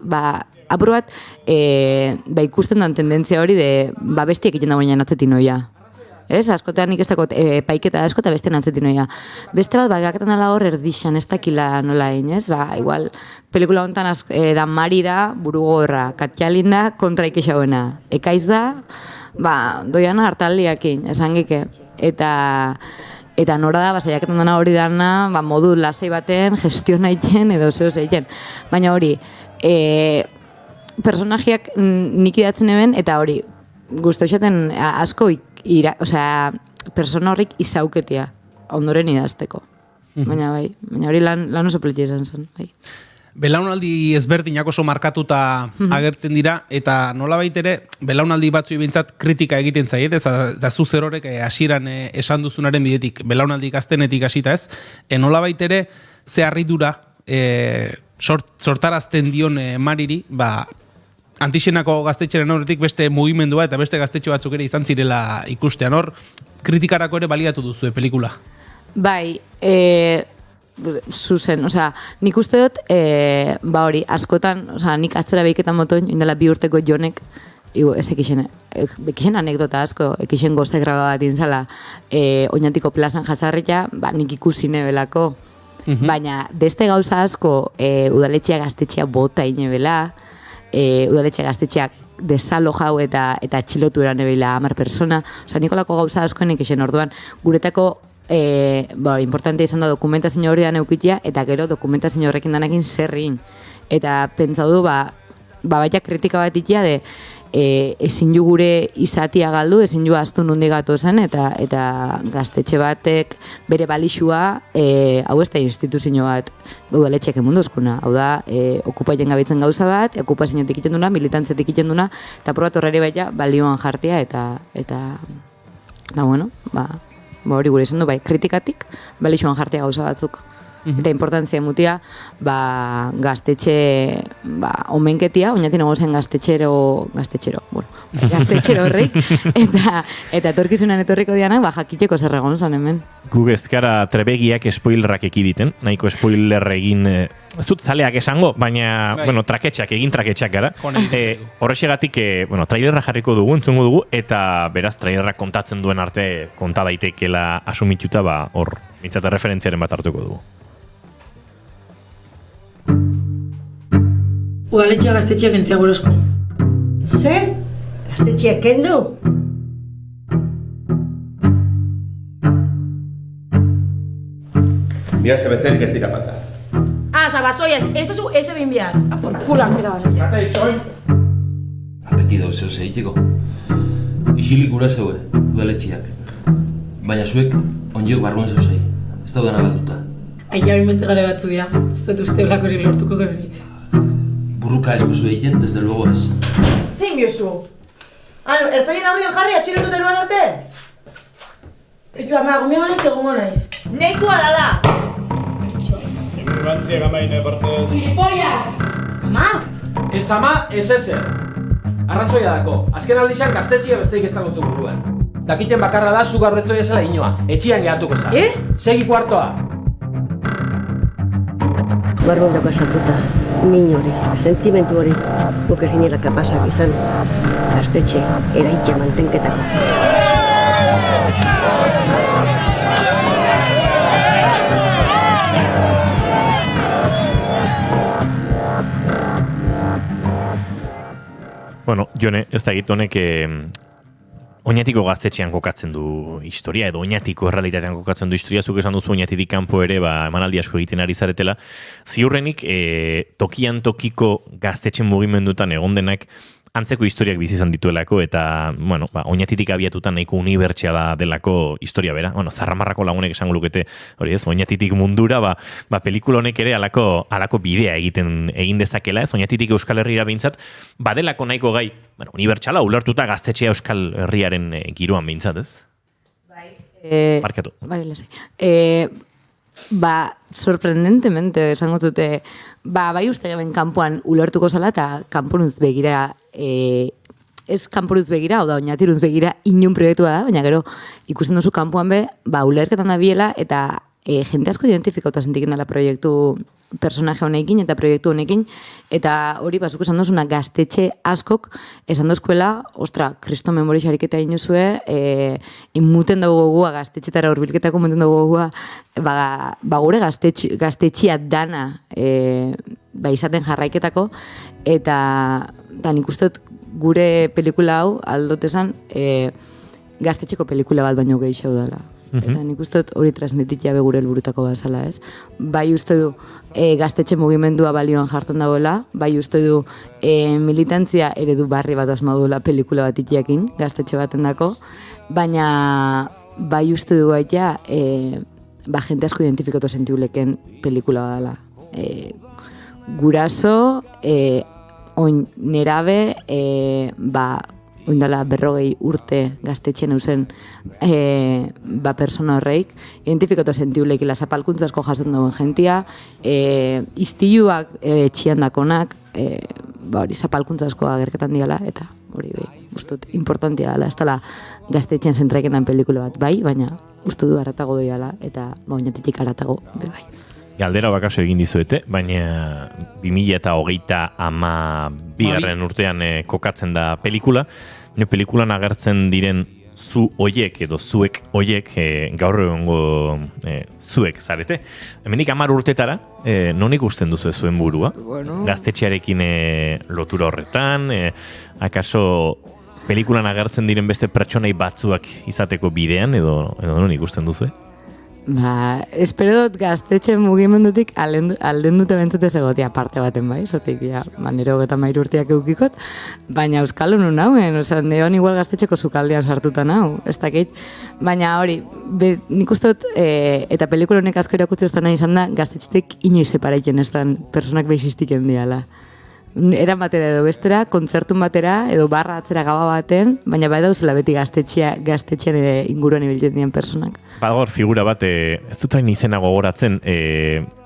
apur bat, ikusten dan tendentzia hori de, bestiek egiten dagoenean atzetin oia. Ez, askotean nik ez dakot paiketa asko eta bestean atzetin oia. Beste bat, gaketan ala hor erdixan, ez dakila nola egin, ez? Igual, pelikula honetan da Mari da, burugorra, Katjalin da, kontra ikexauena. Ekaiz da, doiana hartaldiakin, esan geke. Eta nora da, saiaketan dana hori dana, modu lasai baten, gestiona egiten edo zeo egiten. Baina hori, personajiak nik idatzen eben, eta hori, guztu esaten asko persona horrik izauketia, ondoren idazteko. Baina hori lan oso politia izan zen, bai. Belaunaldi ezberdinak oso markatuta agertzen dira, eta nolabait ere, belaunaldi batzuei behintzat kritika egiten zaie, da zu zer horrek hasieran esan duzunaren bidetik, belaunaldi gaztenetik hasita ez, nolabait ere, ze harridura sortarazten dion Mariri, Antixenako gaztetxeren horretik beste mugimendua eta beste gaztetxo batzuk ere izan zirela ikustean hor, kritikarako ere baliatu duzu pelikula. Bai, zuzen, nik uste dut, hori, askotan, nik atzera behiketan motoin, indela 2 urteko Jonek, ez ekixen anekdota asko, ekixen goze graba bat inzala, Oñatiko plazan jazarria, nik ikusi nebelako, baina beste gauza asko, udaletxea gaztetxea bota inebela, udaletxea gaztetxeak desalo jau eta txilotu eran ebila 10 persona, nikolako gauza askoen ekixen orduan, guretako importante izan da dokumentazio hori da neukitia, eta gero dokumentazio horrekin danakin zerrin. Eta pentsa du, baita kritika bat ikia de ezin ju gure izatia galdu, ezin ju astu nundi gatu zen, eta gaztetxe batek bere balixua, hau ez da instituzio bat udaletxeak emunduzkuna. Hau da, okupaien gabitzen gauza bat, okupazioetik iten duna, militantzetik iten duna, eta probat horreri baita balioan jartia, eta bueno, hori gure izan du, kritikatik, balixuan jartia gauza batzuk. Eta importantzia mutia, gaztetxe, omenketia, oinatik nagozen gaztetxero horrik, eta etorkizunan etorriko dianak, jakiteko zer egon zan hemen. Gu ezkara trebegiak spoilerrak ekiditen, nahiko spoiler egin, ez dut zaleak esango, baina, egin traketxak gara. Horrexegatik, trailerra jarriko dugu, entzungo dugu, eta beraz trailerrak kontatzen duen arte konta daitekela asumituta, hor, mintzate referentziaren bat hartuko dugu. Udaletxea gaztetxeak entzia gurozko. Ze? Gaztetxeak kendu? Bihazte besterik ez dira falta. Bazoiaz, ez duzu eze bin bihar. Por kula hartzera bale. Gata itxoin! Apeti dauz zer egiteko. Isilik gura zeue, udaletxeak. Baina zuek, ondiok barruan zeuzai. Ez daudena galduta. Aia beste gare batzu dira. Ez dut uste olakorik lortuko geronik. Burruka ez pozu egiten, desde luego ez. Zein biozu? Ertzaien aurrian jarri atxilotu denuan arte? Ama, gomia banez egongo naiz. Neikoa dala! Inguruantzia gamaine partez. Gilipollas! Ama? Ez ama, ez ezer. Arrazoia dako. Azken aldixan gaztetxia besteik ez dagotzu buruan. Dakiten bakarra da, zu gaur etzoia zela inoa. Etxian gehatuko za. Segi kuartoa. Barruan dago esatuta, min hori, sentimentu hori, guk ezin era kapazak izan, gaztetxe, eraikia mantenketako. Bueno, Jone, ez da egit honek Oñatiko gaztetxean kokatzen du historia, edo Oñatiko errealitatean kokatzen du historia, zuk esan duzu Oñatitik kanpo ere, emanaldi asko egiten ari zaretela. Ziurrenik, tokian tokiko gaztetxen mugimendutan egon denak antzeko historiak bizi izan dituelako, eta, Oñatitik abiatutan nahiko unibertsiala delako historia bera. Zarramarrako lagunek esango lukete, hori ez, Oñatitik mundura, pelikula honek ere alako bidea egin dezakela, ez, Oñatitik Euskal Herriera behintzat, badelako nahiko gai, unibertsiala, ulertuta gaztetxea Euskal Herriaren giroan behintzat, ez? Markatu. Bai, sorprendentemente, esango zute, bai uste geben kanpoan ulertuko zala eta kanponuz begira ez kanporuz begira, oda oinatiruz begira inun proiektua da, baina gero ikusten duzu kanpoan be, ulerketan da biela, eta jende asko identifikauta sentiken dela proiektu personaje honekin eta proiektu honekin, eta hori bazuk esan duzuna gaztetxe askok esan dozkuela, ostra, kristo memori xariketa inuzue, inmuten dugu gogua, gaztetxetara urbilketako muten dugu gogua, gure gaztetxia dana izaten jarraiketako, eta nik uste dut gure pelikula hau, aldot esan, gaztetxeko pelikula bat baino gehiago dela. Eta nik uste dut hori transmititia gure helburutako bazala, ez? Bai uste du gaztetxe mugimendua balioan jartzen dagoela, bai uste du militantzia eredu barri bat asmaduela pelikula bat itiakin, gaztetxe baten dako, baina bai uste du baita jente asko identifikatu sentiuleken pelikula badala. Guraso, oin nerabe, oindala 40 urte gaztetxen eusen persona horreik, identifikatu sentiuleik la zapalkuntza asko jasen duen jentia, iztiluak etxian dakonak, hori zapalkuntza asko agerketan diala, eta hori ustut importantia dela, ez dela gaztetxen zentraikenan pelikula bat bai, baina ustu du haratago doiala, eta oinatetik haratago bai. Galdera bakaso egin dizuete, baina 2022 urtean kokatzen da pelikula. Pelikulan agertzen diren zu oiek edo zuek oiek gaur egongo zuek zarete. Hemenik 10 urtetara, non ikusten duzu zuen burua? Bueno. Gaztetxearekin lotura horretan, akaso pelikulan agertzen diren beste pertsonai batzuak izateko bidean edo non ikusten duzu? Espero dut gaztetxe mugimendutik alden dute bentzute zegotia parte baten bai, zotik, manero 30 urteak eukikot, baina euskal honun nauen, neon igual gaztetxeko zukaldean sartuta nau, ez dakit, baina hori, nik uste dut, eta pelikula honek asko irakutze ez da nahi izan da, gaztetxetik inoiz separaiten ez da, personak behizistiken diala. Eran batera edo bestera, kontzertun batera, edo barra atzera gaba baten, baina bai dauzela beti gaztetxean inguruan ibiltzen dian personak. Badagor figura bat, ez dut hain izena gogoratzen,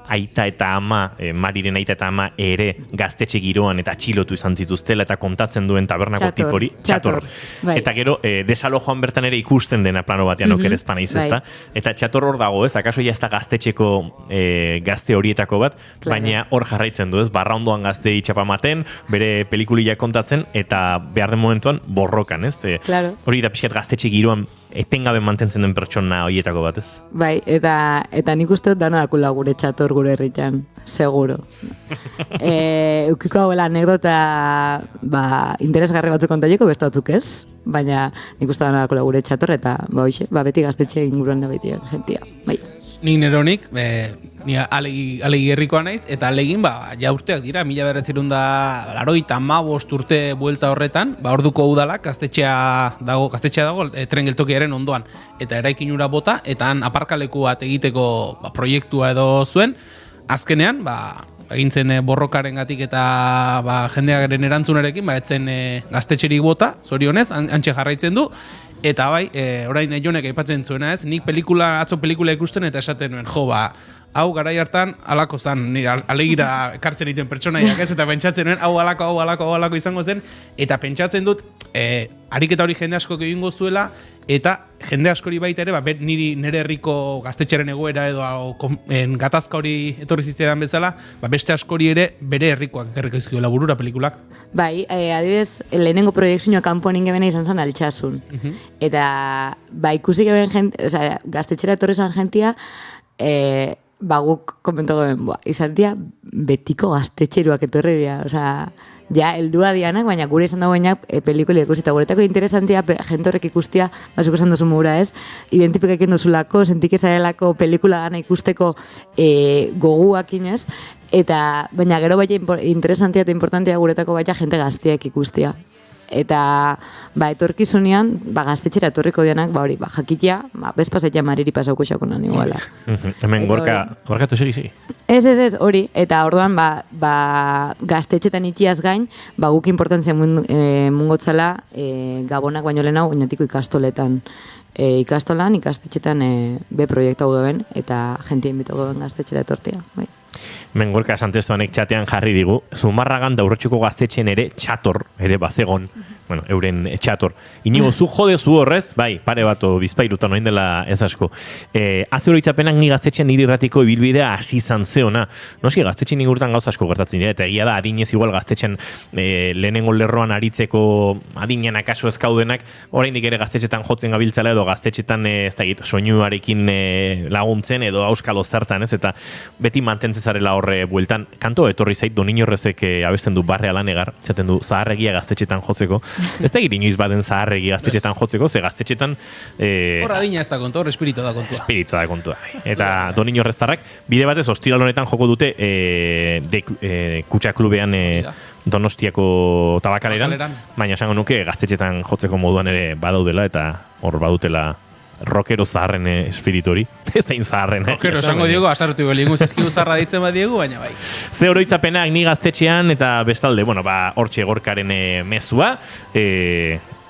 aita eta ama, Mariren aita eta ama ere gaztetxe giroan eta atxilotu izan zituztela eta kontatzen duen tabernako tipori. Txator. Bai. Eta gero, desalojoan bertan ere ikusten dena plano batean okerezpana izazta. Eta Txator hor dago, ez? Akaso ja ez da gaztetxeko gazte horietako bat, baina hor jarraitzen du, ez? Barra ondoan gazte itxapamaten, bere pelikulia kontatzen, eta behar den momentuan borrokan, ez? Hori da pixkat gaztetxe giroan etengabe mantentzen den pertsona horietako bat, ez? Bai, eta nik uste dut dano dakula gure Txator gure herritan, seguro. Eukiko hauela anekdota interesgarri batzuk kontaileko, beste batzuk ez, baina nik uste dano dakula gure Txator, eta beti gaztetxe inguruan da beti jentia. Bai. Nik neronik, ni alegi herrikoa naiz, eta alegin, ja urteak dira, 1985 urte buelta horretan, orduko udalak gaztetxea dago tren geltokiaren ondoan, eta eraikinura bota, eta han aparkaleku bat egiteko proiektua edo zuen, azkenean, egintzen borrokarengatik eta jendearen erantzunarekin, etzen gaztetxerik bota, zorionez, antxe jarraitzen du, eta bai, orain Jonek aipatzen zuena ez, nik atzo pelikula ikusten eta esaten nuen, hau garai hartan alako zan, alegira ekartzen iten pertsonaiak ez, eta pentsatzen nuen, hau alako izango zen, eta pentsatzen dut, ariketa hori jende asko egingo zuela, eta jende askori baita ere, nire herriko gaztetxearen egoera edo gatazka hori etorri ziztean bezala, beste askori ere bere herrikoak ekarriko izkiola burura pelikulak. Bai, adibidez, lehenengo proiektzioa kanpoan ingebena izan zen Altsasun. Eta ikusi geben gaztetxera etorri zan jentia, guk komentu geben, izan dia betiko gaztetxeruak etorri dira, ja, eldua dianak, baina gure izan dagoenak pelikuli ikusi, eta guretako interesantia jente horrek ikustia, bazuk esan duzu mugura ez, identifikakien duzulako, sentikizarelako pelikula gana ikusteko goguak inez, eta baina gero baina interesantia eta importantia guretako baina jente gaztiak ikustia. Eta etorkizunean gaztetxera etorriko dianak jakitia, bezpasaitea mariri pasauko xakonan iguala. Hemen gorkatu segi. Ez, hori, eta orduan gaztetxetan itiaz gain, guk importantzia mungotzala gabonak baino lehenago oinatiko ikastoletan. Ikastolan, ikastetxetan be proiektu hau duen, eta jentia inbito goben gaztetxera etortia. Bai. Hemen Gorka Santestoanek txatean jarri digu, Zumarragan Daurretxuko gaztetxen ere Txator ere bazegon bueno, euren txator. Inigo, zu jode zu horrez, bai, pare bato bizpairutan oin dela ez asko. Haze oroitzapenak ni gaztetxean nire irratiko ibilbidea hasi izan zeona. Noski, gaztetxean ingurtan gauza asko gertatzen dira, eta egia da, adinez igual gaztetxean lehenengo lerroan aritzeko adinean akaso ezkaudenak, oraindik ere gaztetxetan jotzen gabiltzala edo gaztetxetan ez da soinuarekin laguntzen edo auskalo zertan, ez? Eta beti mantentzen zarela horre bueltan. Kanto etorri zait, Doniño Errezek abesten du Barre Alanegar, zaten du zaharregia gaztetxetan jotzeko. Ez da inoiz baden zaharregi gaztetxetan jotzeko, ze gaztetxetan... Horra adina ez da kontua, hor espiritu da kontua. Espiritu da kontua. Eta Doniño Erreztarrak, bide batez, ostiral honetan joko dute Kutxa Klubean Donostiako tabakaleran, baina esango nuke gaztetxetan jotzeko moduan ere badaudela eta hor badutela rockero zaharren espiritu hori. Zein zaharren, Rockero, esango diego, asartu goliengu, zizkidu zaharra ditzen bat diegu, baina bai. Ze oroitzapenak ni gaztetxean eta bestalde, hortxe Gorkaren mezua,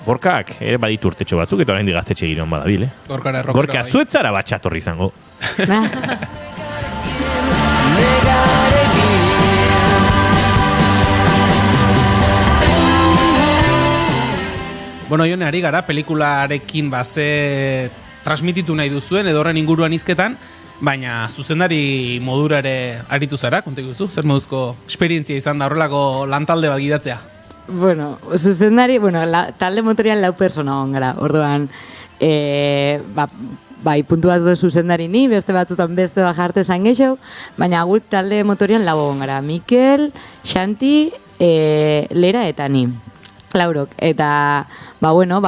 Gorkak ere baditu urtetxo batzuk, eta oraindik gaztetxe giroan badabil, Gorka, zuetzara batxatorri izango. Bueno, Jone, ari gara, pelikularekin ze transmititu nahi duzuen, edo horren inguruan hizketan, baina zuzendari modura ere aritu zara, kontek duzu? Zer moduzko esperientzia izan da horrelako lantalde bat gidatzea? Bueno, zuzendari, talde motorian 4 persona on gara, orduan, bai, puntu bat du zuzendari ni, beste batzutan beste bajarte zan geixo, baina gut talde motorian 4 on gara, Mikel, Xanti, Lera eta ni. Laurok, eta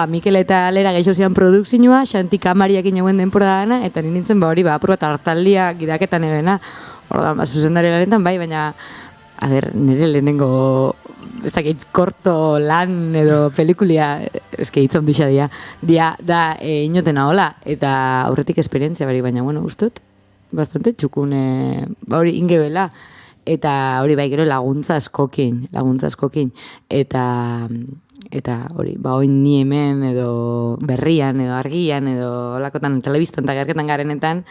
Mikel eta Lera geixo zian produkzinua, Xanti kamariak inauen denpora dana, eta nintzen apurra tartaldia gidaketan egena. Ordan, zuzendari lanetan, bai, baina, nire lehenengo, ez dakit, korto lan edo pelikulia, eske hitzon bisa da inotena hola, eta aurretik esperientzia bari, baina, ustut, bastante txukune, hori ingebela, eta hori bai gero laguntza askokin, eta hori, oin ni hemen edo berrian edo argian edo olakotan telebistan eta gerketan garenetan,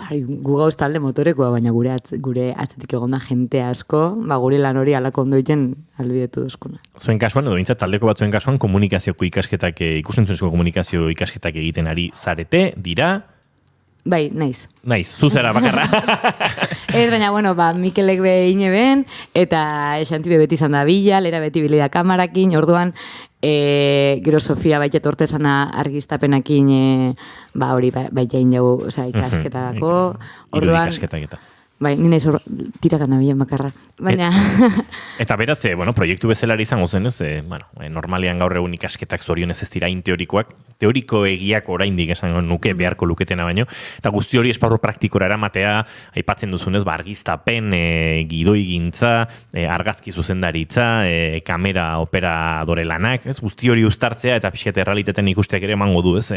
gu gauz talde motorekoa, baina gure atzetik egon da jente asko, gure lan hori alako ondo egiten albidetu duzkuna. Zuen kasuan, edo bintzat taldeko batzuen kasuan, komunikazioko ikasketak, ikusentzunezko komunikazio ikasketak egiten ari zarete, dira? Bai, naiz. Naiz, zuzera bakarra. Ez, baina, Mikelek behin eben, eta Xanti beti izan da bila, Lera beti bilida kamarakin, orduan, gero Sofia baita tortezana argiztapenakin, hori baita jau, ikasketako, orduan... Bai, nina izor tirakan nabilen bakarra. Baina... Eta beraz, proiektu bezalari izango zen, ez? Normalean gaur egun ikasketak zorionez ez dira teorikoak, teoriko egiak oraindik esan nuke beharko luketena baino, eta guzti hori esparru praktikora eramatea, aipatzen duzunez, argiztapen, gidoigintza, argazki zuzendaritza, kamera operadore lanak, ez? Guzti hori uztartzea eta pixkete errealitaten ikusteak ere emango du, ez?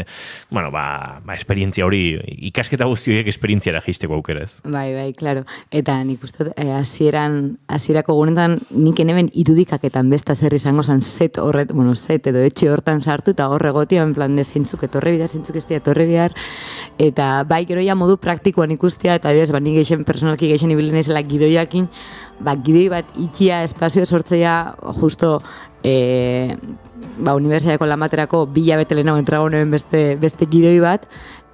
Esperientzia hori, ikasketa guzti horiek esperientziara jisteko aukera, ez? Bai, klaro. Eta nik uste hasierako gunetan nik hemen irudikaketan besta zer izango zen set edo etxe hortan sartu eta horre gotia en plan de zeintzuk etorre bidea, zeintzuk ez etorre bihar, eta bai gero ja modu praktikoan ikustea, eta nik geixen personalki geixen ibilin ezela gidoiakin, gidoi bat itxia espazio sortzea justo unibertsitateko lanbaterako 2 hilabete lehenago entrago neben beste gidoi bat,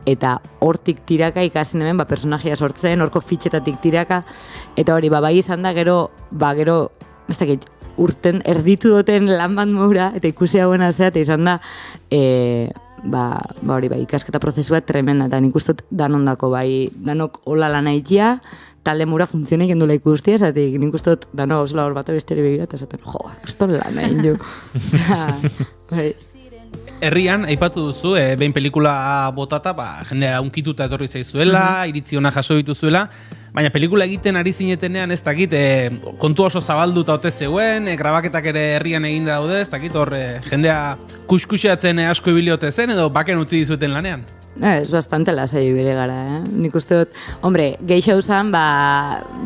eta hortik tiraka ikasen hemen personajia sortzen, horko fitxetatik tiraka, eta hori, bai izan da gero, ez dakit, urten erditu duten lan bat moura, eta ikusi hauen azea, eta izan da, hori, ikasketa prozesu bat tremenda, eta nik ustot danondako, danok hola lan haitia, talde mura funtzionik endula ikustia, zatik nik ustot danok hausula hor bat besteri begira, eta zaten, kriston lan hain jo. Herrian, aipatu duzu, behin pelikula botata, jendea unkituta etorri zaizuela, iritzi ona jaso dituzuela, baina pelikula egiten ari zinetenean ez dakit, kontu oso zabalduta ote zeuen, grabaketak ere herrian eginda daude, ez dakit, hor jendea kuskuseatzen asko ibili ote zen, edo baken utzi dizueten lanean? Ez bastante lasai ibile gara, Nik uste dut, geixo zan,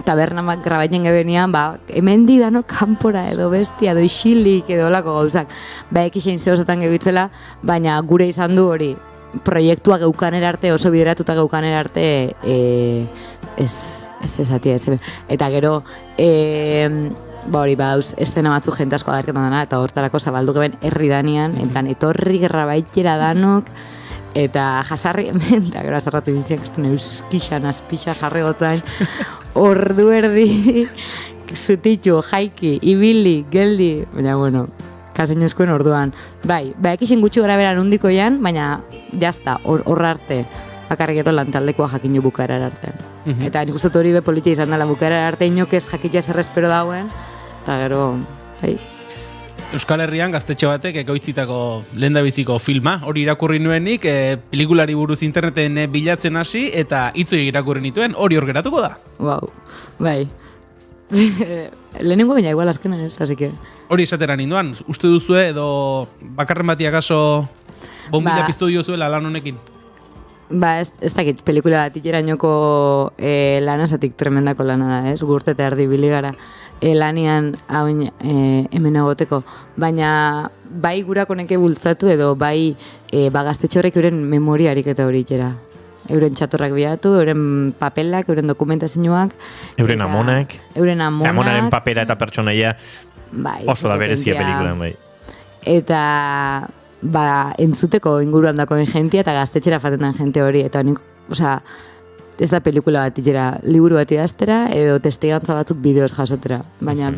tabernamak grabaiten gebenian, hemen didano kanpora edo bestia, edo isilik, edo lako gauzak. Ekixein zehozetan gebitzela, baina gure izan du hori, proiektua geukanera arte, oso bideratuta geukanera arte, ez ezatia, ez. Eta gero, ba hori bauz, estena batzu jente asko agerketan dana, eta hortarako zabaldu geben herri danean, en plan, etorri gerra baitxera danok, eta jasarri hemen, eta gero azarratu bintzen, kestun euskixan, azpixa jarri gotzain, ordu erdi, zutitu, jaiki, ibili, geldi, baina, bueno, kasein eskuen orduan. Bai, ekixen gutxi gara beran undiko jan, baina jazta, horra arte, bakarrik gero lantaldekoa jakin jo bukaera arte. Eta nik uste hori be politia izan dela bukaera arte, inok ez jakitea zer espero dauen, eta gero, bai. Euskal Herrian gaztetxe batek ekoitzitako lehendabiziko filma, hori irakurri nuenik, pelikulari buruz interneten bilatzen hasi, eta hitzoi irakurri nituen, hori hor geratuko da. Wow, bai. Lehenengo baina igual azkenen ez, así que... Hori esatera ninduan, uste duzue edo bakarren bati akaso bombilla piztu diozuela lan honekin? Ba, ez dakit, pelikula bat ikerainoko lanazatik tremendako lana da, ez? Gurte eta erdi bili gara lanian hemen egoteko. Baina bai gurako neke bultzatu edo bai gaztetxe horrek euren memoriarik eta hori ikera. Euren txatorrak bilatu, euren papelak, euren dokumentazioak. Euren amonak. Euren amonak. Amonaren papera eta pertsonaia oso da berezia pelikulan, bai. Eta entzuteko inguruan dakoen jentia eta gaztetxera fatetan jente hori. Eta nik, ez da pelikula bat ikera, liburu bat idaztera edo testigantza batzuk bideoz jasotera. Baina,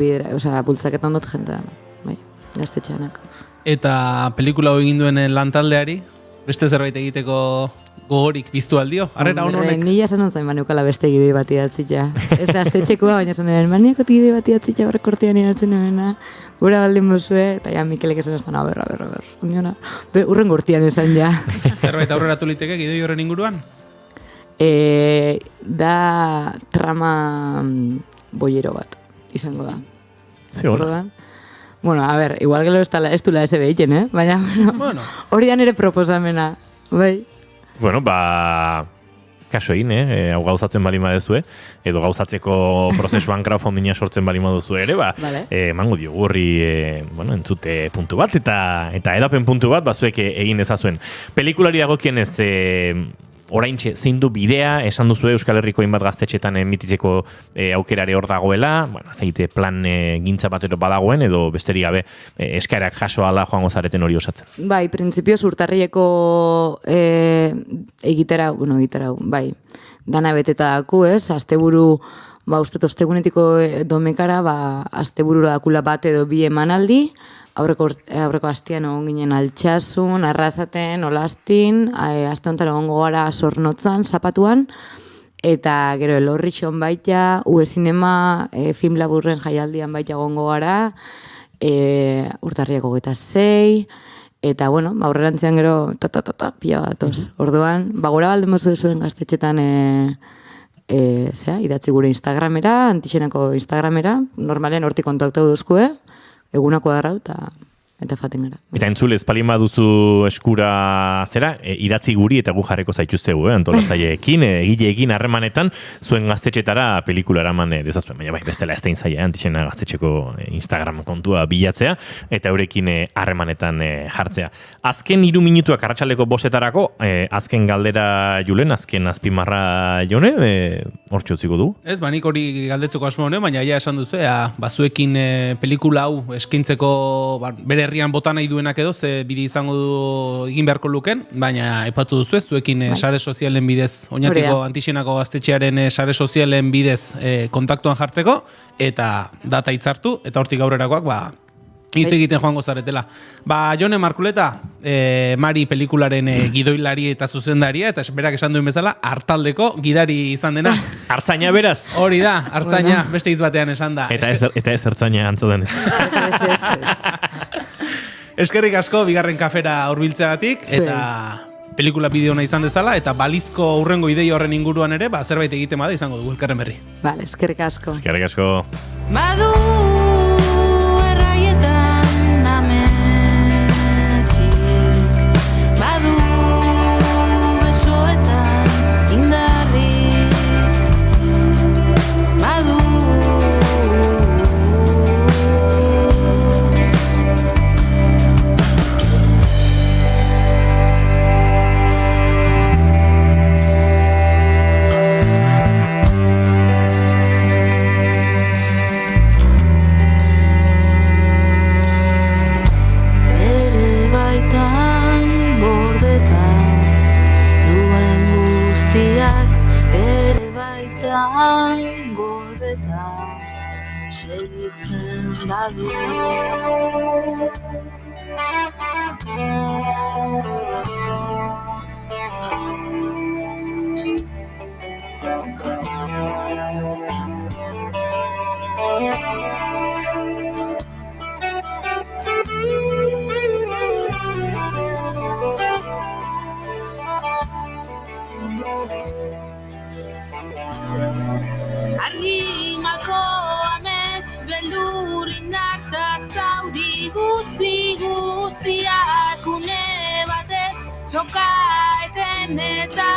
bultzaketan dut jente da, bai, gaztetxeanak. Eta pelikula hori egin duen lantaldeari, beste zerbait egiteko gogorik piztu aldio? Arrera honek? Nila zen onzain baneukala beste gidoi bat idatzita. Ez gaztetxekoa, baina zen eren, maniako gidoi bat idatzita horrek kortean idatzen emena, gura baldin bozue, eta ja Mikelek esan eztan, aber, ondiona, urren gortian esan ja. Zerbait aurrera tuliteke gidoi horren inguruan? Da trama boiero bat, izango da. Ziola. Bueno, a ver, igual gero ez dula ese behiten, baina, hori da nire proposamena, bai. Bueno, kaso egin, hau gauzatzen bali madezue, edo gauzatzeko prozesuan crowdfundinga sortzen bali maduzue ere, emango diogu horri, entzute puntu bat, eta edapen puntu bat, bazuek egin ezazuen. Pelikulari dagokienez, oraintxe zein du bidea, esan duzu Euskal Herriko hainbat gaztetxetan emititzeko aukerare hor dagoela, zaite plan gintza batero badagoen, edo besterik gabe eskaerak jaso ala joango zareten hori osatzen. Bai, printzipioz urtarrieko egitera, bai, dana beteta daku, ez, asteburu, uste ostegunetiko domekara, asteburura dakula bat edo bi emanaldi, aurreko astian egon ginen Altsasun, Arrasaten, Olastin, aste honetan egongo gara Zornotzan, Zapatuan, eta gero Elorrixon baita, UE Cinema, film laburren jaialdian baita egongo gara, urtarriako 26, eta bueno, aurrerantzean gero pila batoz. Orduan, gora balden mozu zuen gaztetxetan idatzi gure Instagramera, Antixenako Instagramera, normalen hortik kontaktau duzkue, egunako darra eta faten gara. Eta entzule, espalin baduzu eskura zera, idatzi guri eta gu jarreko zaituztegu, antolatzaileekin, egileekin harremanetan, zuen gaztetxetara pelikula eraman dezazuen. Baina bai, bestela ez da inzaia, Antixena gaztetxeko Instagram kontua bilatzea, eta eurekin harremanetan jartzea. Azken 3 minutuak arratsaleko 5:00, azken galdera Julen, azken azpimarra Jone, hortxe utziko du? Ez, nik hori galdetzeko asmo honen, baina ja esan duzu, bazuekin pelikula hau eskintzeko bere herrian bota nahi duenak edo, ze bide izango du egin beharko luken, baina aipatu duzu ez, zuekin sare sozialen bidez, Oñatiko Antixenako gaztetxearen sare sozialen bidez kontaktuan jartzeko, eta data hitzartu, eta hortik aurrerakoak, hitz egiten joango zaretela. Jone Markuleta, Mari pelikularen gidoilari eta zuzendaria, eta berak esan duen bezala, hartaldeko gidari izan dena. Hartzaina beraz? Hori da, hartzaina, beste hitz batean esan da. Eta ez hartzaina antzodenez. Eskerrik asko, bigarren kafera hurbiltzeagatik, eta pelikula bideona izan dezala, eta balizko hurrengo ideia horren inguruan ere, zerbait egiten bada izango dugu elkarren berri. Vale, eskerrik asko. Eskerrik asko. Badu erraietan ametxik, badu besoetan indarrik, badu soldadu. Arrimako amets beldur indarta zauri guztiak une batez txoka eten eta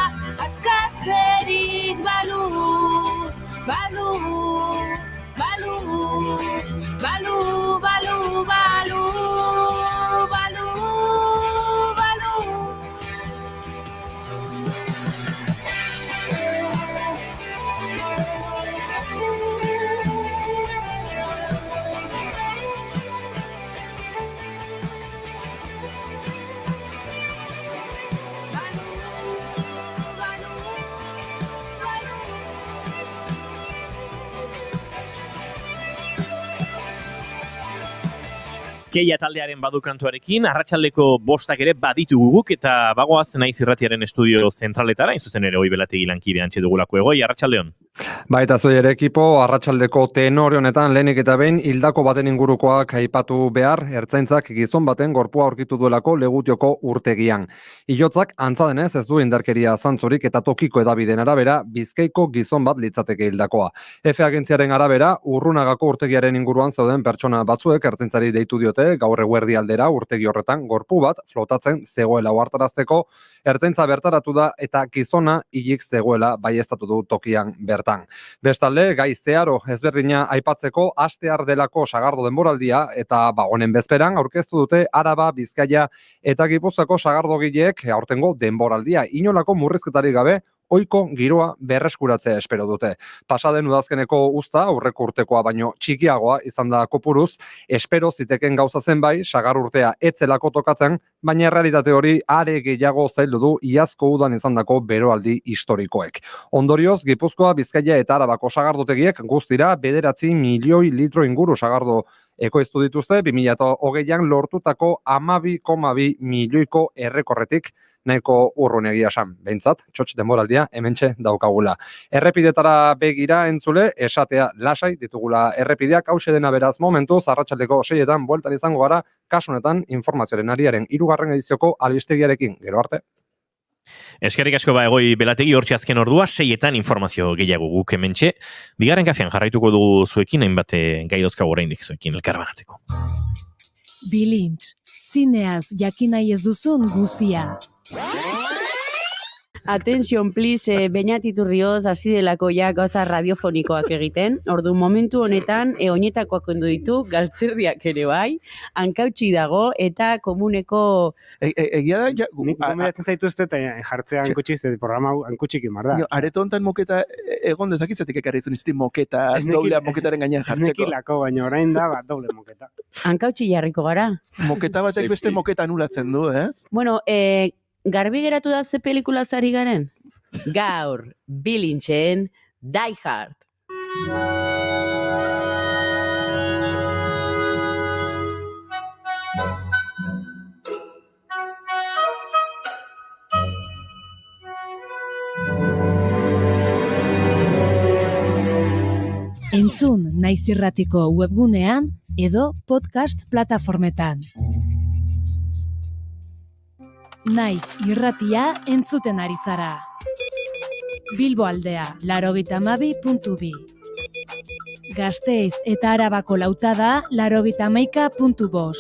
askatzerik balu. Keia taldearen badukantuarekin, arratsaldeko 5 ere baditugu guk, eta bagoaz Naiz Irratiaren estudio zentraletara, hain ere Ohi Belategi lankide antxe dugulako. Egoi, arratsaldeon. Baita zoi ere ekipo, arratsaldeko tenore honetan lehenik eta behin hildako baten ingurukoak aipatu behar, ertzaintzak gizon baten gorpua aurkitu duelako Legutioko urtegian. Ilotzak antza denez ez du indarkeria zantzurik eta tokiko hedabideen arabera Bizkaiko gizon bat litzateke hildakoa. Efe agentziaren arabera, Urrunagako urtegiaren inguruan zeuden pertsona batzuek ertzaintzari deitu diote gaur eguerdi aldera urtegi horretan gorpu bat flotatzen zegoela ohartarazteko, ertzaintza bertaratu da eta gizona hilik zegoela baieztatu du tokian bertan. Bestalde, gai zeharo ezberdina aipatzeko astear delako sagardo denboraldia eta honen bezperan aurkeztu dute Araba, Bizkaia eta Gipuzkoako sagardogileek aurtengo denboraldia. Inolako murrizketarik gabe ohiko giroa berreskuratzea espero dute. Pasaden udazkeneko uzta aurreko urtekoa baino txikiagoa izan da kopuruz, espero ziteken gauza zen bai, sagar urtea etzelako tokatzen, baina errealitate hori are gehiago zaildu du iazko udan izandako beroaldi historikoek. Ondorioz, Gipuzkoa, Bizkaia eta Arabako sagardotegiek guztira 9 milioi litro inguru sagardo ekoiztu dituzte 2020an lortutako 12,2 milioiko errekorretik nahiko urrun egia esan. Behintzat, txotx denboraldia hementxe daukagula. Errepidetara begira entzule, esatea lasai ditugula errepideak, hause dena beraz momentuz, arratsaldeko 6etan bueltan izango gara, kasunetan informazioaren ariaren 3. edizioko albistegiarekin. Gero arte. Eskerrik asko Egoi Belategi, hortxe azken ordua, 6etan informazio gehiago guk hementxe. Bigarren kafean jarraituko dugu zuekin, hainbat gai dozkago oraindik zuekin elkarbanatzeko. Bilintz, zineaz jakin nahi ez duzun guzia. Attention please, Beñat Iturrioz hasi delako ja gauza radiofonikoak egiten. Ordu momentu honetan oinetakoak ondo ditu, galtzerdiak ere bai, hankautsi dago eta komuneko egia da ja gomendatzen zaituzte eta jartzea hankutsi ze programa hankutsik imar da. Areto hontan moketa egon dezakitzetik ekarri zuen izti moketa, doblea moketaren gainean jartzeko. Nekilako, baina orain da doble moketa. Hankautsi jarriko gara. Moketa batek beste moketa anulatzen du, ez? Bueno, garbi geratu da ze pelikula zari garen? Gaur, Bilintzen, Die Hard. Entzun Naiz Irratiko webgunean edo podcast plataformetan. Naiz Irratia entzuten ari zara. Bilbo aldea, 82.2. Gasteiz eta Arabako lautada, 81.5.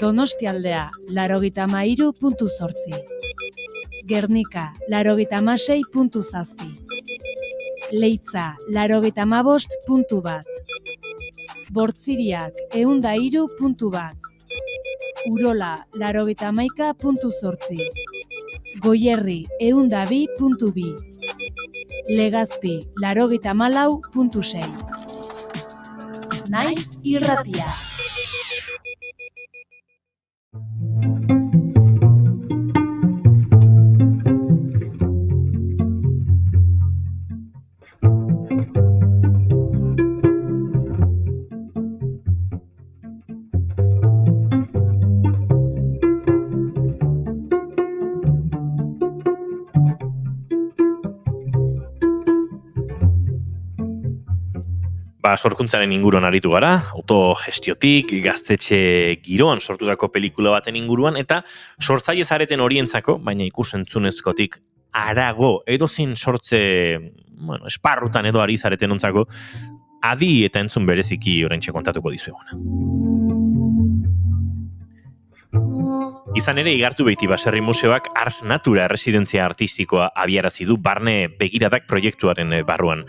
Donostia aldea, 83.8. Gernika, 86.7. Leitza, 85.1. Bortziriak, 103.1. Urola, 91.8. Goierri, 102.2. Legazpi, 94.6. Naiz Irratia. Sorkuntzaren inguruan aritu gara, autogestiotik, gaztetxe giroan sortutako pelikula baten inguruan, eta sortzaile zareten horientzako, baina ikusentzunezkotik arago, edozin sortze, esparrutan edo ari zareten ontzako, adi eta entzun bereziki oraintxe kontatuko dizueguna. Izan ere, Igartu Beiti Baserri Museoak Ars Natura erresidentzia artistikoa abiarazi du barne begiradak proiektuaren barruan.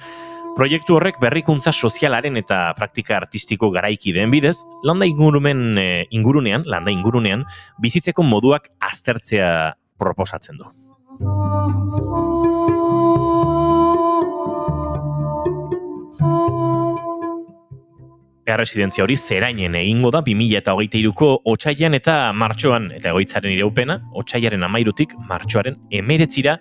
Proiektu horrek berrikuntza sozialaren eta praktika artistiko garaikideen bidez, landa ingurunean, bizitzeko moduak aztertzea proposatzen du. Erresidentzia hori zerainen egingo da 2023ko otsailean eta martxoan, eta egoitzaren iraupena, otsailaren 13tik martxoaren 19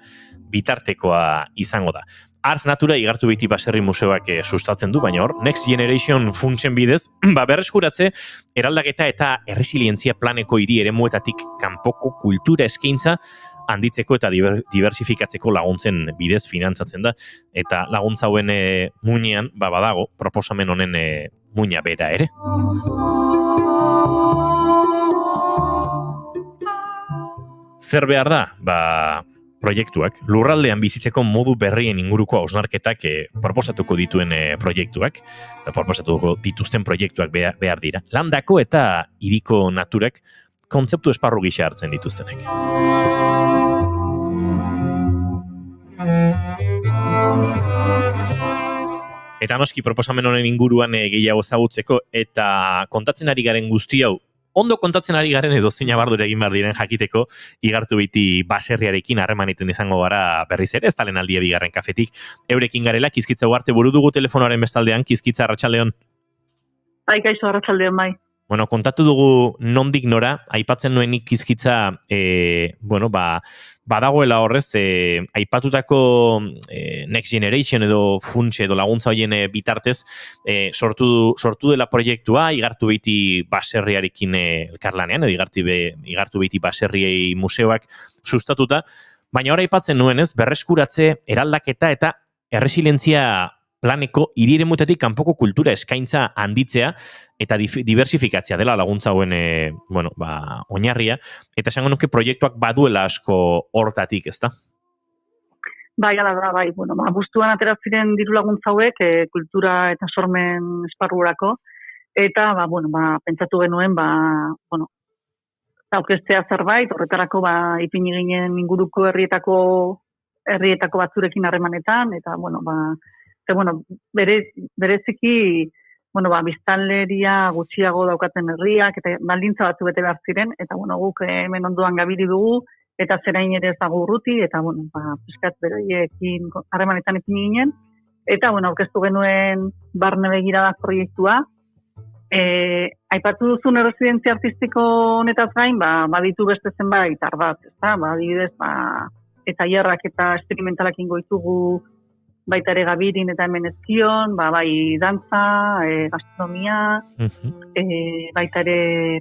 bitartekoa izango da. Ars Natura Igartu Beiti Baserri Museoak sustatzen du, baina hor, Next Generation funtsen bidez, berreskuratze, eraldaketa eta erresilientzia planeko hiri eremuetatik kanpoko kultura eskaintza handitzeko eta diversifikatzeko laguntzen bidez finantzatzen da. Eta laguntza hauen muinean, badago, proposamen honen muina bera ere. Zer behar da? Proiektuak, lurraldean bizitzeko modu berrien inguruko hausnarketak proposatuko dituen proiektuak, proposatuko dituzten proiektuak behar dira. Landako eta hiriko naturak kontzeptu esparru gisa hartzen dituztenek. Eta noski proposamen honen inguruan gehiago ezagutzeko eta kontatzen ari garen guzti hau, ondo kontatzen ari garen edo zein abardura egin behar diren jakiteko, Igartu Beiti baserriarekin harremaniten izango gara berriz ere, ez talen aldia bigarren kafetik. Eurekin garela, Kizkitza Ugarte buru dugu telefonoaren bestaldean, Kizkitza, arratsaldeon. Kaixo, arratsaldeon bai. Kontatu dugu nondik nora, aipatzen nuenik Kizkitza, badagoela horrez, aipatutako Next Generation edo funtse edo laguntza hoien bitartez, sortu dela proiektua, Igartu Beiti baserriarekin elkarlanean, edo Igartu Beiti Baserriei museoak sustatuta, baina hor aipatzen nuenez, berreskuratze, eraldaketa eta erresilientzia planeko hiri eremuetatik kanpoko kultura eskaintza handitzea eta diversifikatzea dela laguntza hauen oinarria, eta esango nuke proiektuak baduela asko hortatik, ezta? Bai, ala da, bai. Bustuan atera ziren diru laguntza hauek kultura eta sormen esparrurako, eta pentsatu genuen aurkeztea zerbait, horretarako ipini ginen inguruko herrietako batzurekin harremanetan, eta bereziki biztanleria gutxiago daukaten herriak eta baldintza batzu bete behar ziren, eta guk hemen ondoan gabiri dugu, eta zerain ere ezagu urruti, eta piskat beroiekin harremanetan ipini ginen, eta aurkeztu genuen barne begiradak proiektua. Aipatu duzun erresidentzia artistiko honetaz gain, baditu beste zenbait ardatz, ezta? Adibidez, tailerrak eta esperimentalak ingo ditugu baita ere Gabirin eta hemen Ezkion, bai dantza, gastronomia, baita ere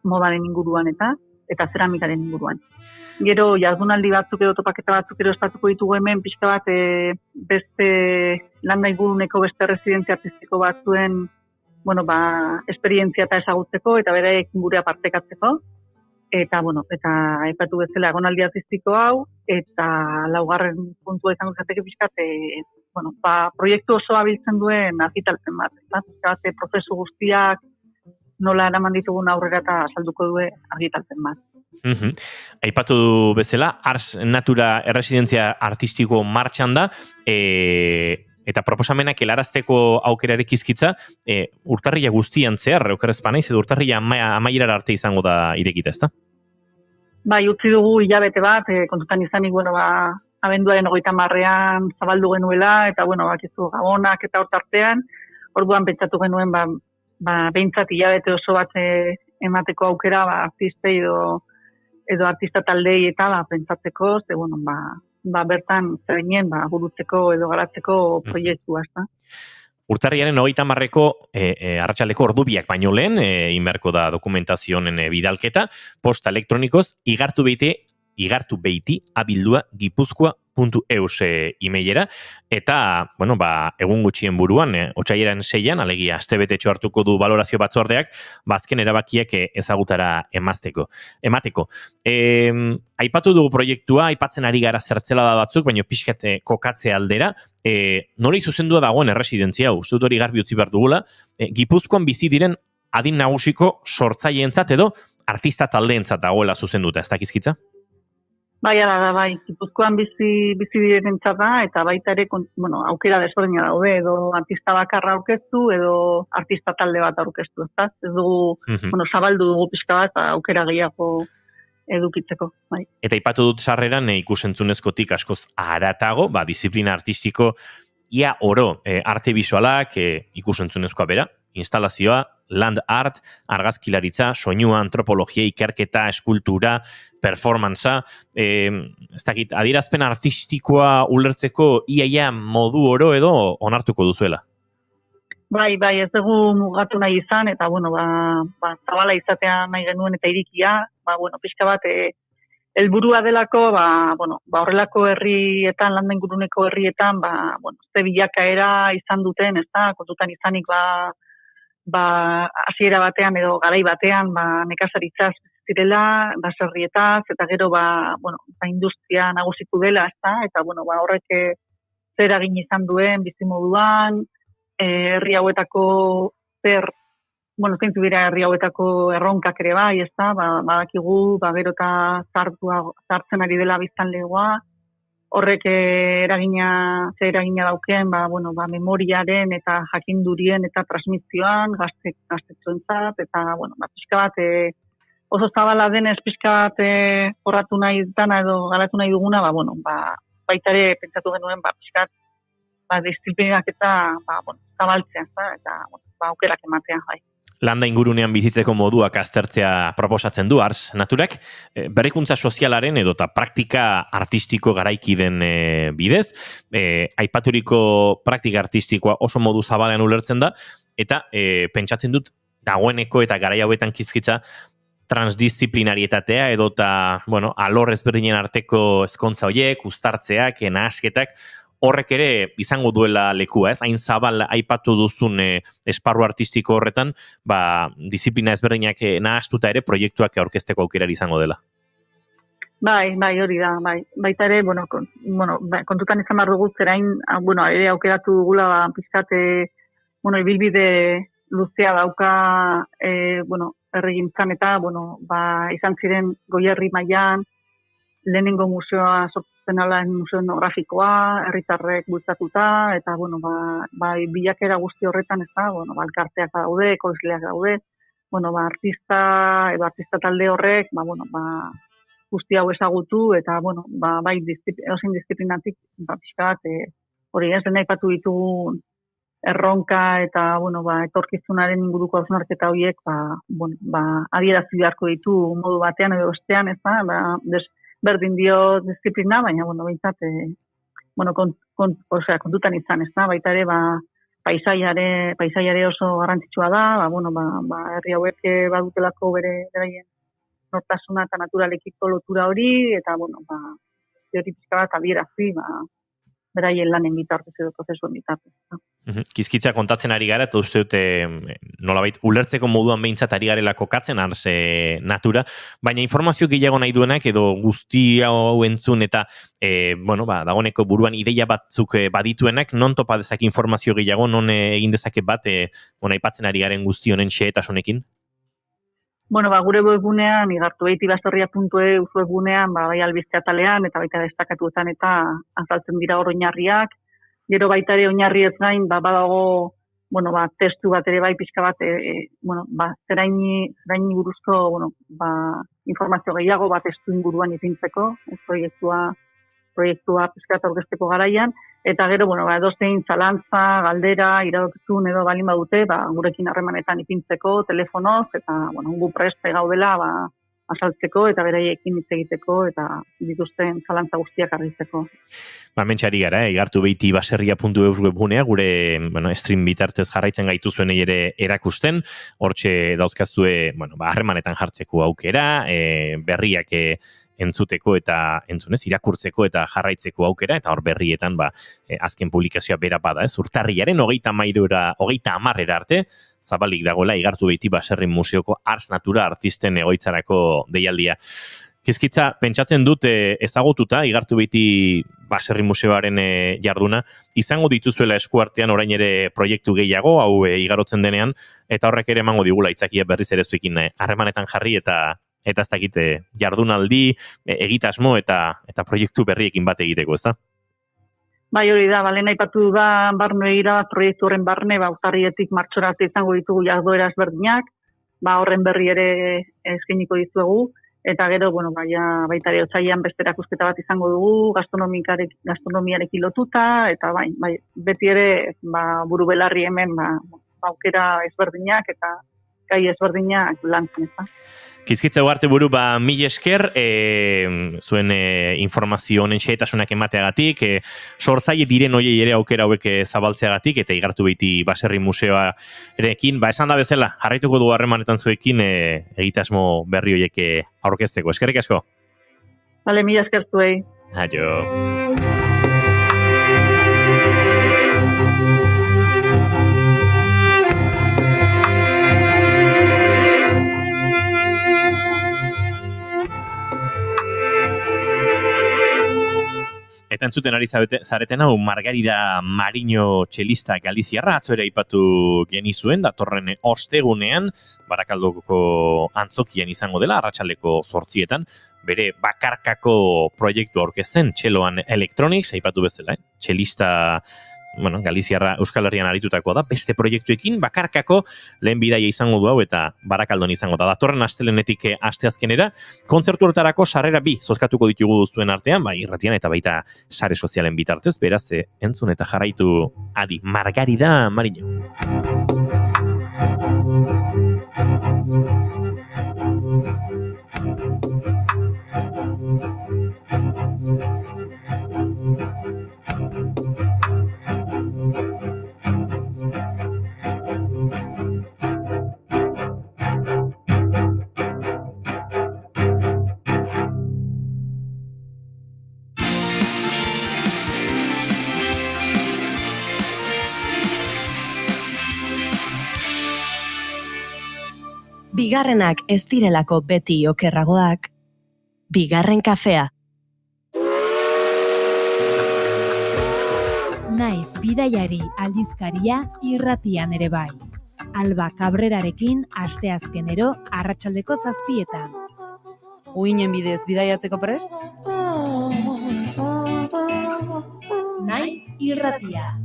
modaren inguruan eta zeramikaren inguruan. Gero, jardunaldi batzuk edo topaketa batzuk ero estatuko ditugu hemen, pixka bat beste landa inguruneko beste residentzia artistiko batzuen esperientzia eta ezagutzeko eta beraiekin gurea partekatzeko. Eta aipatu bezala egonaldi artistiko hau, eta laugarren puntua izango zateke pixkat, proiektu oso abiltzen duen argitalpen bat. Prozesu guztiak nola eraman ditugun aurrera eta salduko duen argitalpen bat. Aipatu bezala, Ars Natura erresidentzia artistiko martxan da, eta proposamenak helarazteko aukerarek Kizkitza, urtarrila guztian zehar, okerrez banaiz, edo urtarrila amaierara arte izango da irekita, ezta? Bai, utzi dugu hilabete bat, kontutan izanik, abenduaren 30ean zabaldu genuela, eta, bakizu gabonak eta hortartean, orduan pentsatu genuen, behintzat hilabete oso bat emateko aukera, artistei edo artista taldei eta pentsatzeko, ze, bertan zerinen burutzeko edo garatzeko proiektua, ezta? Urtarriaren 30eko arratsaldeko ordubiak baino lehen, inberko da dokumentazioen bidalketa, posta elektronikoz, Igartu Beiti abildua Gipuzkoa radio.eus emailera, eta, bueno, egun gutxien buruan, otsaileran 6an, alegia astebetetxo hartuko du balorazio batzordeak, azken erabakiak ezagutara emateko. Aipatu dugu proiektua, aipatzen ari gara zertzelada batzuk, baina pixkat kokatze aldera, nori zuzendua dagoen erresidentzia, uste dut hori garbi utzi behar dugula, Gipuzkoan bizi diren adin nagusiko sortzaileentzat edo artista taldeentzat dagoela zuzenduta, ez dakizkitza? Bai, Gipuzkoan bizi direnentzat da, eta baita ere, aukera desberdina daude, edo artista bakarra aurkeztu, edo artista talde bat aurkeztu, ez dugu, zabaldu dugu pixka bat, aukera gehiago edukitzeko. Bai. Eta aipatu dut sarreran ikusentzunezkotik askoz haratago, disiplina artistiko, ia oro, arte bisualak, ikusentzunezkoa bera, instalazioa, land art, argazkilaritza, soinua, antropologia, ikerketa, eskultura, performantza, ez dakit, adierazpen artistikoa ulertzeko iaia modu oro edo onartuko duzuela? Bai, ez dugu mugatu nahi izan, eta, zabala izatea nahi genuen eta irikia, pixka bat, helburua delako, horrelako herrietan, landen guruneko herrietan, ze bilakaera izan duten, ez da, kontutan izanik, hasiera batean edo garai batean, nekazaritzaz zirela, baserrietaz, eta gero, industria nagusitu dela, ez da, eta, horrek zer egin izan duen, bizimoduan, herri hauetako zeintzu dira herri hauetako erronkak ere bai, ez da, badakigu, gero eta zartzen ari dela biztanlegoa, horrek eragina dauken, memoriaren eta jakindurien eta transmisioan, gaztetxoentzat, eta, pixka bat, oso zabala denez pixka bat horratu nahi dana edo galatu nahi duguna, baita ere pentsatu genuen, pixka bat, disiplinak eta, zabaltzea, eta, aukerak ematea, bai. Landa ingurunean bizitzeko moduak aztertzea proposatzen du Ars Naturak, berrikuntza sozialaren edota praktika artistiko garaikiden bidez, aipaturiko praktika artistikoa oso modu zabalean ulertzen da, eta pentsatzen dut dagoeneko eta garai hauetan kizkitza transdisciplinarietatea edota, alor ezberdinen arteko ezkontza horiek, uztartzeak, nahasketak, horrek ere izango duela lekua, ez? Hain zabal aipatu duzun esparru artistiko horretan, disiplina ezberdinak nahastuta ere proiektuak aurkezteko aukerari izango dela. Bai, hori da, bai. Baita ere, kontutan izan behar dugu zerain, ere aukeratu dugula, pizkat, ibilbide luzea dauka, herrigintzan eta, izan ziren Goierri mailan, lehenengo museoa sortzen alaen museo etnografikoa, herritarrek bultzatuta, eta, bilakera guzti horretan, ez da, elkarteak daude, ekoizleak daude, artista talde horrek, guzti hau ezagutu, eta, bai, osin disiplinatik, pixka bat, hori ez, dena aipatu ditugun erronka eta, etorkizunaren inguruko hausnarketa horiek, adierazi beharko ditu modu batean edo bestean, ez da, berdin dio disiplina, baina, bintzat, kontutan izan, ez da, baita ere, paisaiare oso garrantzitsua da, herri hauek badutelako beraien nortasuna eta naturalekiko lotura hori, eta, hori pixka bat adierazi, beraien lanen bitartez edo prozesuen bitartez. Kizkitza kontatzen ari gara, eta uste dute nolabait ulertzeko moduan behintzat ari garela kokatzen Ars Natura, baina informazio gehiago nahi duenak edo guzti hau entzun eta dagoeneko buruan ideia batzuk badituenak, non topa dezake informazio gehiago, non egin dezake bat, aipatzen ari garen guzti honen xehetasunekin? Gure webgunean, igartubeitibaserria.eu webgunean, bai albiste atalean, eta baita destakatuetan eta azaltzen dira hor oinarriak. Gero baita ere oinarriez gain, badago, testu bat ere bai pixka bat, zeraini buruzko, informazio gehiago bat testu inguruan ipintzeko, proiektua pixka bat aurkezteko garaian, eta gero, edozein zalantza, galdera, iradokizun edo balin badute, gurekin harremanetan ipintzeko, telefonoz, eta, gu preste gaudela, azaltzeko eta beraiekin hitz egiteko eta dituzten zalantza guztiak argitzeko. Mentxari gara, igartubeitibaserria.eus webgunea, gure stream bitartez jarraitzen gaituzuen ere erakusten, hortxe dauzkazue harremanetan jartzeko aukera, berriak entzuteko eta entzunez, irakurtzeko eta jarraitzeko aukera, eta hor berrietan azken publikazioa bera bada, urtarriaren 30 arte, zabalik dagoela igartu behiti Baserri Museoko Ars Natura artisten egoitzarako deialdia. Kizkitza, pentsatzen dut ezagututa, igartu behiti Baserri Museoaren jarduna, izango dituzuela eskuartean orain ere proiektu gehiago, hau igarotzen denean, eta horrek ere emango digula itzakia berriz ere zuekin harremanetan jarri eta ez dakit jardunaldi, egitasmo eta proiektu berriekin bat egiteko, ezta? Bai, hori da, lehen aipatu da barne egira proiektu horren barne, urtarrietik martxora arte izango ditugu jarduera ezberdinak, horren berri ere eskainiko dizuegu, eta gero, baita ere otsailean beste erakusketa bat izango dugu, gastronomiarekin lotuta, eta beti ere buru belarri hemen aukera ezberdinak eta gai ezberdinak lantzen, ezta. Kizkitza ugarte buru, mil esker, zuen informazio honen xehetasunak emateagatik, sortzaile diren hoiei ere aukera hauek zabaltzeagatik, eta igartu behiti Baserri Museoarekin, esan da bezala, jarraituko du harremanetan zuekin egitasmo berri hoiek aurkezteko. Eskerrik asko? Bale, mil esker zuei. Aio. Eta entzuten ari zareten hau Margarida Mariño txelista galiziarra atzo ere aipatu genizuen, datorren ostegunean, Barakaldoko antzokian izango dela, arratsaldeko 8:00, bere bakarkako proiektu aurkezten, txeloan Electronics, aipatu bezala, txelista Galiziarra Euskal Herrian aritutakoa da, beste proiektuekin bakarkako lehen bidaia izango du hau eta Barakaldon izango da. Datorren astelenetik asteazkenera, kontzertu horretarako sarrera 2 zozkatuko ditugu zuen artean, irratian eta baita sare sozialen bitartez, beraz, entzun eta jarraitu adi, Margarida Mariño. Bigarrenak ez direlako beti okerragoak, bigarren kafea. Naiz bidaiari aldizkaria irratian ere bai. Alba Cabrerarekin asteazkenero arratsaldeko 7:00. Uinen bidez bidaiatzeko prest? Naiz irratia.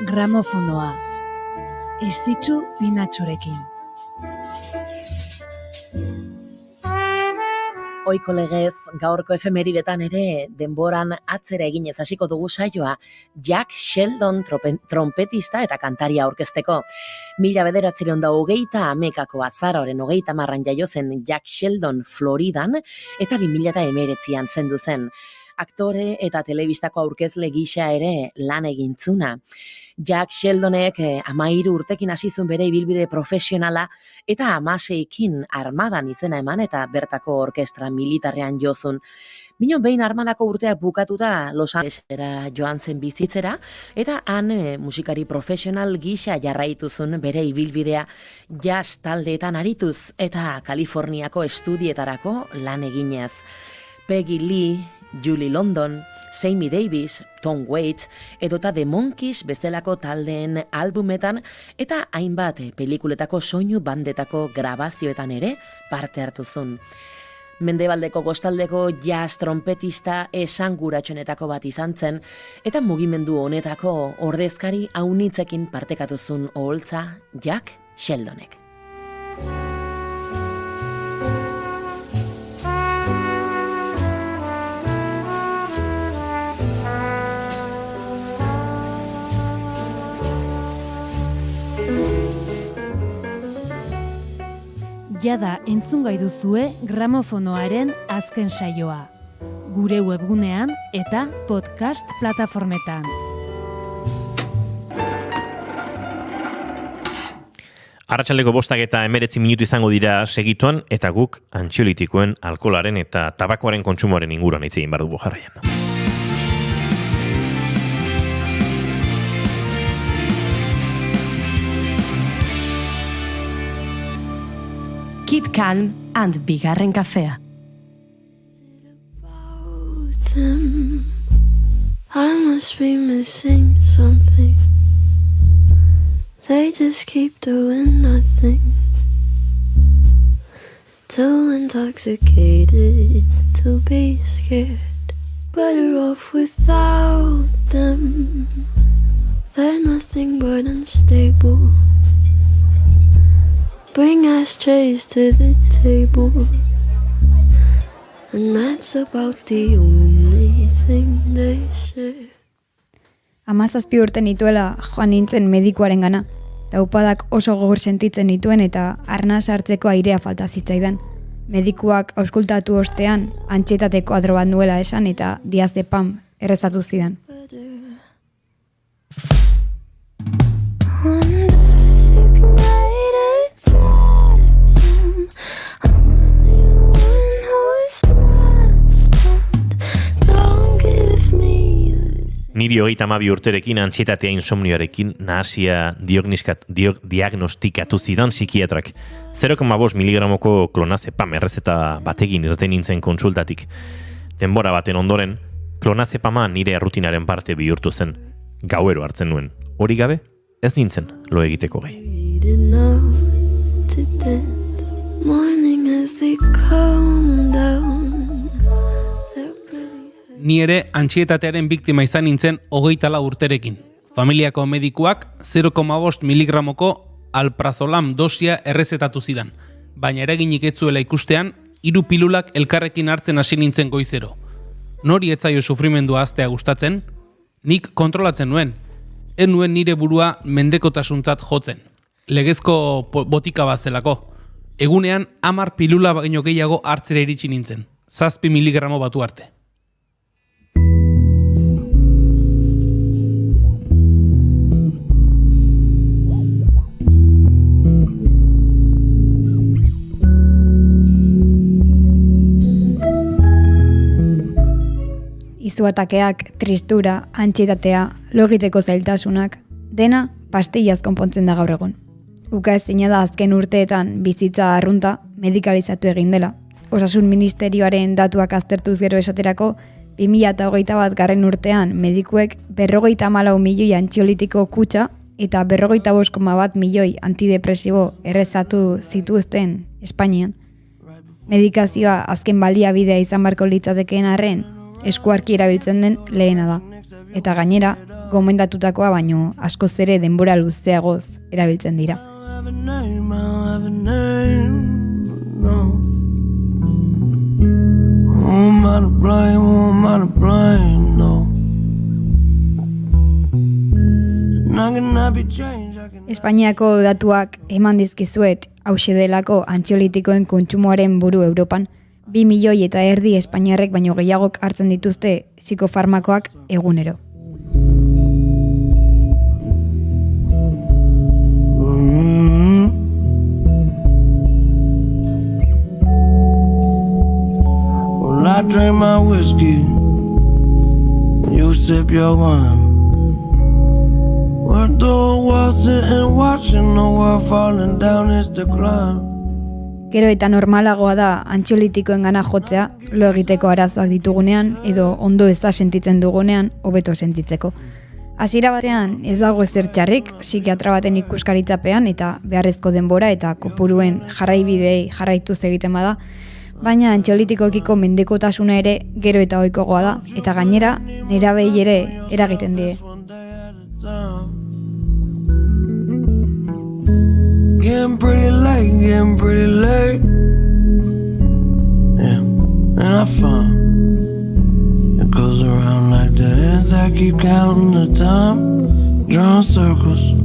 Gramofonoa. Estitxu Pinatxorekin. Oiko legez, gaurko efemeridetan ere denboran atzera eginez hasiko dugu saioa Jack Sheldon trompetista eta kantaria aurkezteko. 1920 azaroaren 30 jaio zen Jack Sheldon Floridan eta 2019an zendu zen. Aktore eta telebistako aurkezle gisa ere lan egintzuna. Jack Sheldonek 13 urtekin hasi zuen bere ibilbide profesionala eta 16ekin armadan izena eman eta bertako orkestra militarrean jozun. Minon behin armadako urteak bukatuta Los Angelesera joan zen bizitzera eta han musikari profesional gisa jarraituzun bere ibilbidea jazz taldeetan arituz eta Kaliforniako estudietarako lan eginez. Peggy Lee, Julie London, Sammy Davis, Tom Waits, edota The Monkees bezalako taldeen albumetan eta hainbat pelikuletako soinu bandetako grabazioetan ere parte hartuzun. Mendebaldeko kostaldeko jazz trompetista esanguratsuenetako bat izan zen eta mugimendu honetako ordezkari aunitzekin partekatuzun oholtza Jack Sheldonek. Jada entzungai duzue gramofonoaren azken saioa. Gure webgunean eta podcast plataformetan. Arratsaldeko 5:19 minutu izango dira segituan, eta guk antxiolitikoen, alkoholaren eta tabakoaren kontsumoaren inguruan hitz egin behar dugu jarraian. Keep calm and bigarren kafea. I must be missing something. They just keep doing nothing. Too intoxicated to be scared. Better off without them. They're nothing but unstable. Bring ashtrays to the table. And that's about the only thing they share. 17 urte nituela joan nintzen medikuaren gana. Taupadak oso gogor sentitzen nituen eta arna sartzeko airea falta zitzaidan. Medikuak auskultatu ostean antxietateko adro bat nuela esan eta diazepam errezatu zidan. Niri 32 urterekin antsietatea insomnioarekin nahasia diagnostikatu zidan psikiatrak. 0,5 miligramoko klonazepam errezeta batekin irten nintzen kontsultatik. Denbora baten ondoren, klonazepama nire rutinaren parte bihurtu zen. Gauero hartzen nuen. Hori gabe, ez nintzen lo egiteko gai. Ni ere antsietatearen biktima izan nintzen 24 urterekin. Familiako medikuak 0,5 miligramoko alprazolam dosia errezetatu zidan, baina eraginik ez zuela ikustean, 3 pilulak elkarrekin hartzen hasi nintzen goizero. Nori ez zaio sufrimendua haztea gustatzen? Nik kontrolatzen nuen. Ez nuen nire burua mendekotasuntzat jotzen. Legezko botika bat zelako. Egunean 10 pilula baino gehiago hartzera iritsi nintzen. 7 miligramo batu arte. Izuatakeak, tristura, antsietatea, lo egiteko zailtasunak, dena pastillaz konpontzen da gaur egun. Uka ezina da azken urteetan bizitza arrunta medikalizatu egin dela. Osasun Ministerioaren datuak aztertuz gero esaterako, 2021 garren urtean medikuek 54 milioi antxiolitiko kutxa eta 45,1 milioi antidepresibo errezatu zituzten Espainian. Medikazioa azken baliabidea izan barko litzatekeen arren, eskuarki erabiltzen den lehena da. Eta gainera, gomendatutakoa baino askoz ere denbora luzeagoz erabiltzen dira. Espainiako datuak eman dizkizuet hauxe delako antxiolitikoen kontsumoaren buru Europan. 2 milioi eta erdi espainiarrek baino gehiagok hartzen dituzte psikofarmakoak egunero. Well, I drink my whiskey, you sip your wine. We're the world sitting watching the world falling down its decline. Gero eta normalagoa da antxiolitikoen gana jotzea, lo egiteko arazoak ditugunean edo ondo ez da sentitzen dugunean hobeto sentitzeko. Hasiera batean ez dago ezer txarrik psikiatra baten ikuskaritzapean eta beharrezko denbora eta kopuruen jarraibidei jarraituz egiten bada, baina antxiolitikoekiko mendekotasuna ere gero eta ohikoagoa da eta gainera nerabei ere eragiten die. Getting pretty late. Yeah, and I find it goes around like that. I keep counting the time, drawing circles.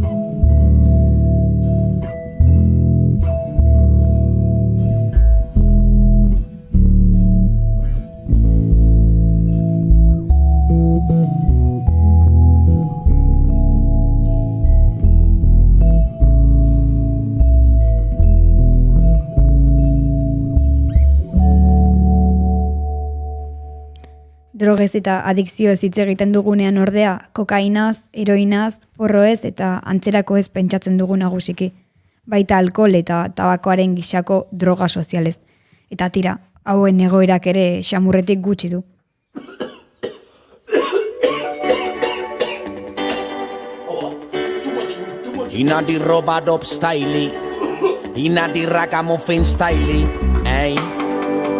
Drogez eta adikzioez hitz egiten dugunean ordea, kokainaz, heroinaz, porroez eta antzerako ez pentsatzen dugu nagusiki. Baita alkohol eta tabakoaren gisako droga sozialez. Eta tira, hauen egoerak ere xamurretik gutxi du. Inna di robot up style, inna di ragamuffin style, hey.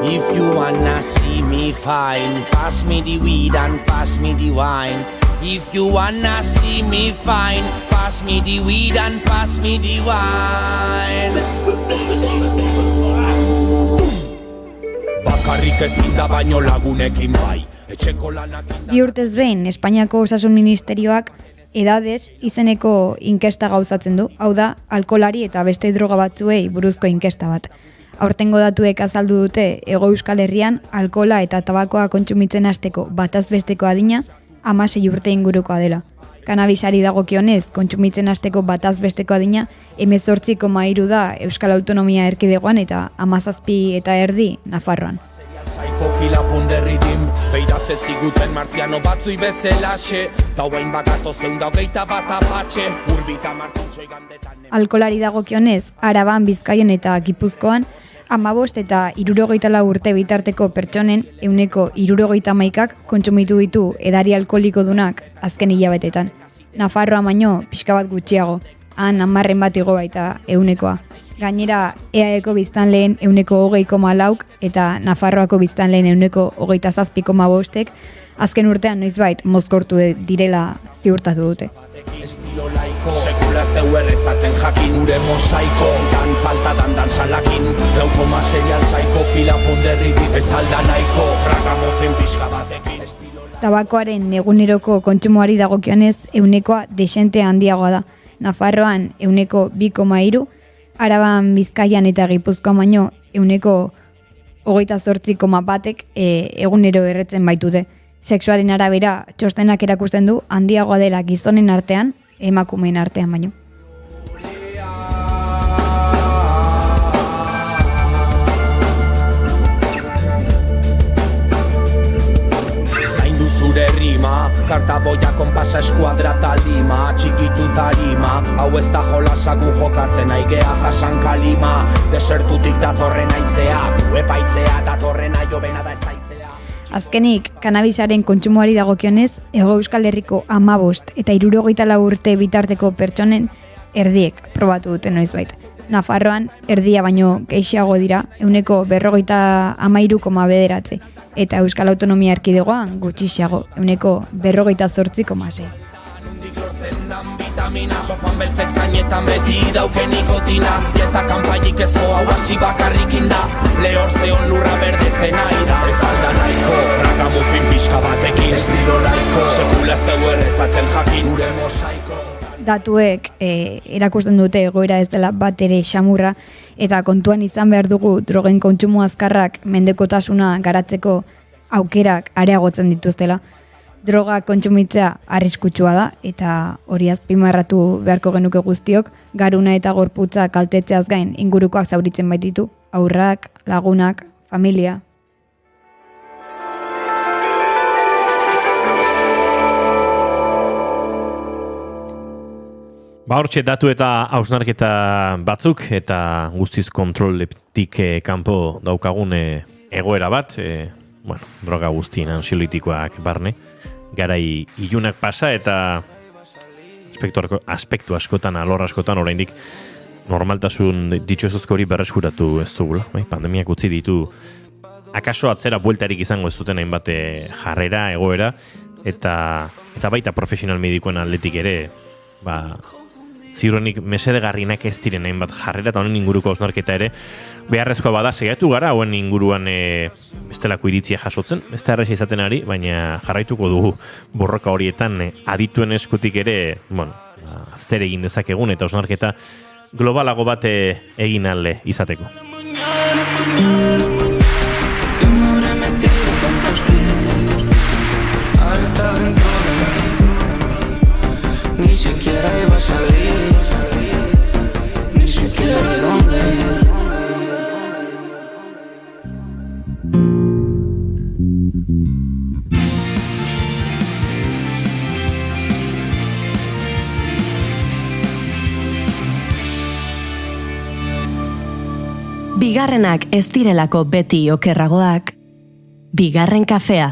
If you wanna see me fine, pass me the weed and pass me the wine. If you wanna see me fine, pass me the weed and pass me the wine. Bakarrik ezin da baino lagunekin bai, etxeko lanakin. 2 urtez behin, Espainiako Osasun Ministerioak edades izeneko inkesta gauzatzen du, hau da, alkolari eta beste droga batzuei buruzko inkesta bat. Aurtengo datuek azaldu dute Hego Euskal Herrian alkohola eta tabakoa kontsumitzen hasteko bataz besteko adina 16 urte ingurukoa dela. Kanabisari dagokionez kontsumitzen hasteko bataz besteko adina 18,3 da Euskal Autonomia Erkidegoan eta 17 eta erdi Nafarroan. Saiko kilapunderridim, beiratze ziguten martziano batzui bezelaxe, dauain bakato zeunda 21 apatxe, urbita martintxoi gandetan. Alkolari dagokionez, Araban, Bizkaian eta Gipuzkoan, 15 eta 64 urte bitarteko pertsonen 71%ak kontsumitu ditu edari alkoholiko dunak azken hilabetetan. Nafarroa baino pixka bat gutxiago, han 10 bat igo baita 100koa. Gainera, EAeko biztanleen 20,4 eta Nafarroako biztanleen 27,5 azken urtean noizbait mozkortu direla ziurtatu dute. Estilo laiko, sekulazte errezatzen jakin, ure mosaiko, dan falta dan salakin, laukoma seria zaiko, kilapunderritik ez alda nahiko, ragamofin pixka batekin. Tabakoaren eguneroko kontsumoari dagokionez 100koa desente handiagoa da. Nafarroan 2,3, Araban, Bizkaian eta Gipuzkoan baino 28,1 egunero erretzen baitute. Sexuaren arabera txostenak erakusten du handiagoa dela gizonen artean, emakumeen artean baino. Zaindu zure rima, karta boia konpasa eskuadrata lima, txikitu tarima, hau ez da jolasagu jokatzen aigea jasan kalima, desertutik datorren aizea, epaitzea datorren aiobena da ezaitzea. Azkenik, kanabisaren kontsumoari dagokionez, Hego Euskal Herriko 15 eta 64 urte bitarteko pertsonen erdiek probatu dute noizbait. Nafarroan erdia baino gehiago dira 43,9 eta Euskal Autonomia Erkidegoan gutxiago 48,6. Vitamina, sofan beltzek zainetan beti dauke nikotina, eta kanpainik ez hau hasi bakarrikin da, lehorzeon lurra berdetzen nahi da, ez alda nahiko, ragamufin pixka batekin, estilo laiko, sekulazte errezatzen jakin, ure mosaiko. Datuek erakusten dute egoera ez dela bat ere xamurra, eta kontuan izan behar dugu drogen kontsumo azkarrak mendekotasuna garatzeko aukerak areagotzen dituztela. Droga kontsumitzea arriskutsua da, eta hori azpimarratu beharko genuke guztiok, garuna eta gorputza kaltetzeaz gain ingurukoak zauritzen baititu, haurrak, lagunak, familia. Ba hortxe datu eta hausnarketa batzuk, eta guztiz kontroletik kanpo daukagun egoera bat, droga guztien ansiolitikoak barne, garai ilunak pasa eta aspektu askotan, alor askotan oraindik normaltasun ditxosozko hori berreskuratu ez dugula. Pandemiak utzi ditu akaso atzera bueltarik izango ez duten hainbat jarrera, egoera, eta baita profesional medikoen atletik ere, ziurrenik mesedegarrinak ez diren hainbat jarrera eta honen inguruko hausnarketa ere beharrezkoa bada segatu gara hauen inguruan bestelako iritzia jasotzen, ez da erresa izaten ari, baina jarraituko dugu borroka horietan adituen eskutik ere, zer egin dezakegun eta hausnarketa globalago bat egin alde izateko. Ni siquiera iba a salir, ni siquiera dónde ir. bigarrenak ez direlako beti okerragoak, bigarren kafea.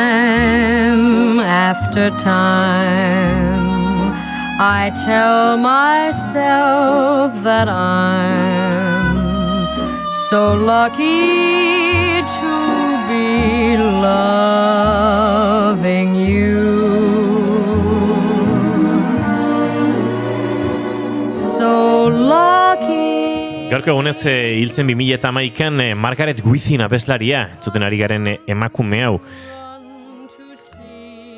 Time after time, I tell myself that I'm so lucky to be loving you. So lucky. Gaurko egunez hiltzen 2011an Margaret Within abeslaria, entzuten ari garen emakume hau.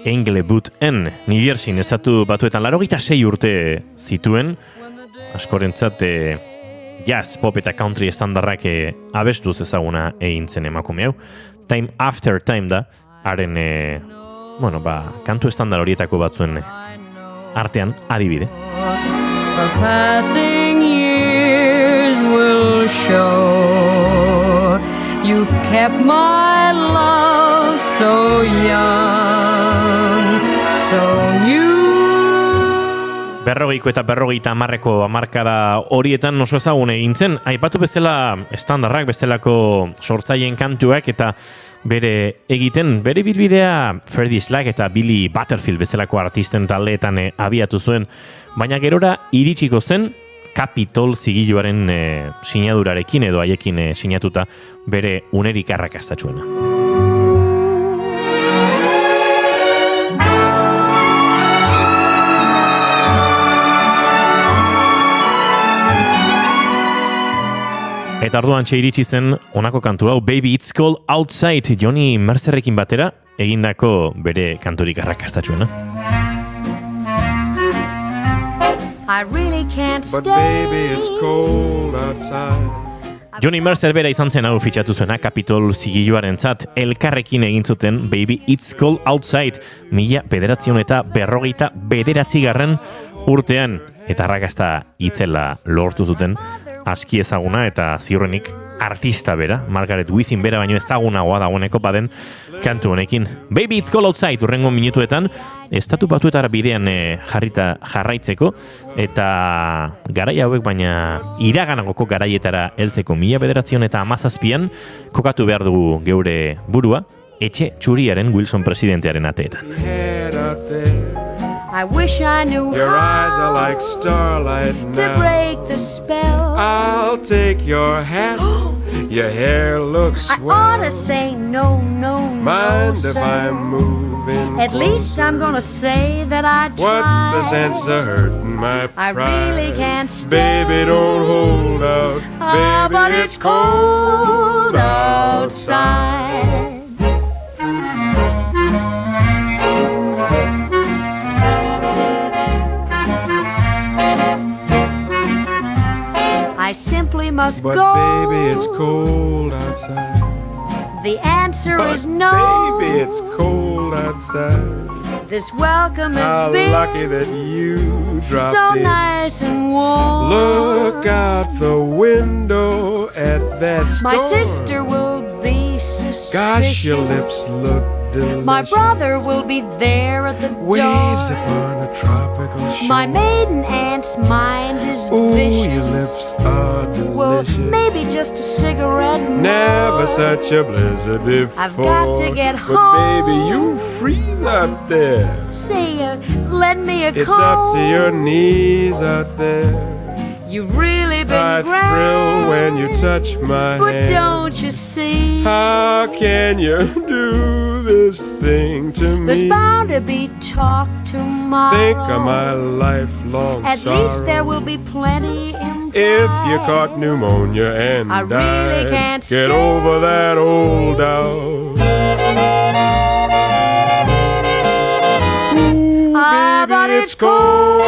Englewood N, New Jerseyn estatu batuetan 86 urte zituen, askorentzat jazz, pop eta country estandarrak abestuz ezaguna egin zen emakume hau. Time After Time da, haren kantu estandar horietako batzuen artean adibide. The passing years will show you've kept my love so young, so new. Berrogeiko eta berrogeita hamarreko hamarkada horietan oso ezagun egin zen, aipatu bezala estandarrak, bestelako sortzaileen kantuak eta bere egiten, bere bilbidea Freddie Slack eta Billy Butterfield bezalako artisten taldeetan abiatu zuen, baina gerora iritsiko zen Capitol zigiluaren sinadurarekin edo haiekin sinatuta bere unerik arrakastatsuena. Eta arduan iritsi zen honako kantu hau, Baby It's Cold Outside, Johnny Mercerrekin batera egindako bere kanturik arrakastatsuena. I really can't stay. But baby, it's cold outside. Johnny Mercer bera izan zen hau fitxatu zuena Capitol zigiluarentzat, elkarrekin egin zuten Baby It's Cold Outside 1959 urtean, eta arrakasta itzela lortu zuten, aski ezaguna eta ziurrenik artista bera, Margaret Within bera baino ezagunagoa dagoeneko baden kantu honekin. Baby It's Cold Outside urrengo minutuetan estatu batuetara bidean jarraitzeko eta garai hauek baina iraganagoko garaietara heltzeko 1917an kokatu behar dugu geure burua etxe txuriaren Wilson presidentearen ateetan. I wish I knew Your eyes are like starlight to now. break the spell. I'll take your hat. Your hair looks I swell. ought to say no, no, Mind no, if sir. I'm moving At least I'm gonna say that I tried. What's the sense of hurting my I pride? really can't stay. Baby, don't hold out. Ah, Baby, but it's cold outside. I simply must But go. baby, it's cold outside. The answer But is no. baby, it's cold outside. This welcome How has been lucky that you dropped so in. nice and warm. Look out the window at that storm. My sister will be suspicious. Gosh, your lips look delicious. My brother will be there at the Waves door. upon a tropical shore. My maiden aunt's mind is Ooh, vicious. your lips are Well, delicious. maybe just a cigarette more. Never such a blizzard before. I've got to get But home. baby, you freeze out there. Say, lend me a It's coat. up to your knees out there. You've really been I grand. thrill when you touch my But hand. don't you see? How can you do this thing to me? There's bound to be talk tomorrow. Think of my lifelong At sorrow. least there will be plenty in If you caught pneumonia and I really died, can't get stay. over that old doubt. Ah, but it's cold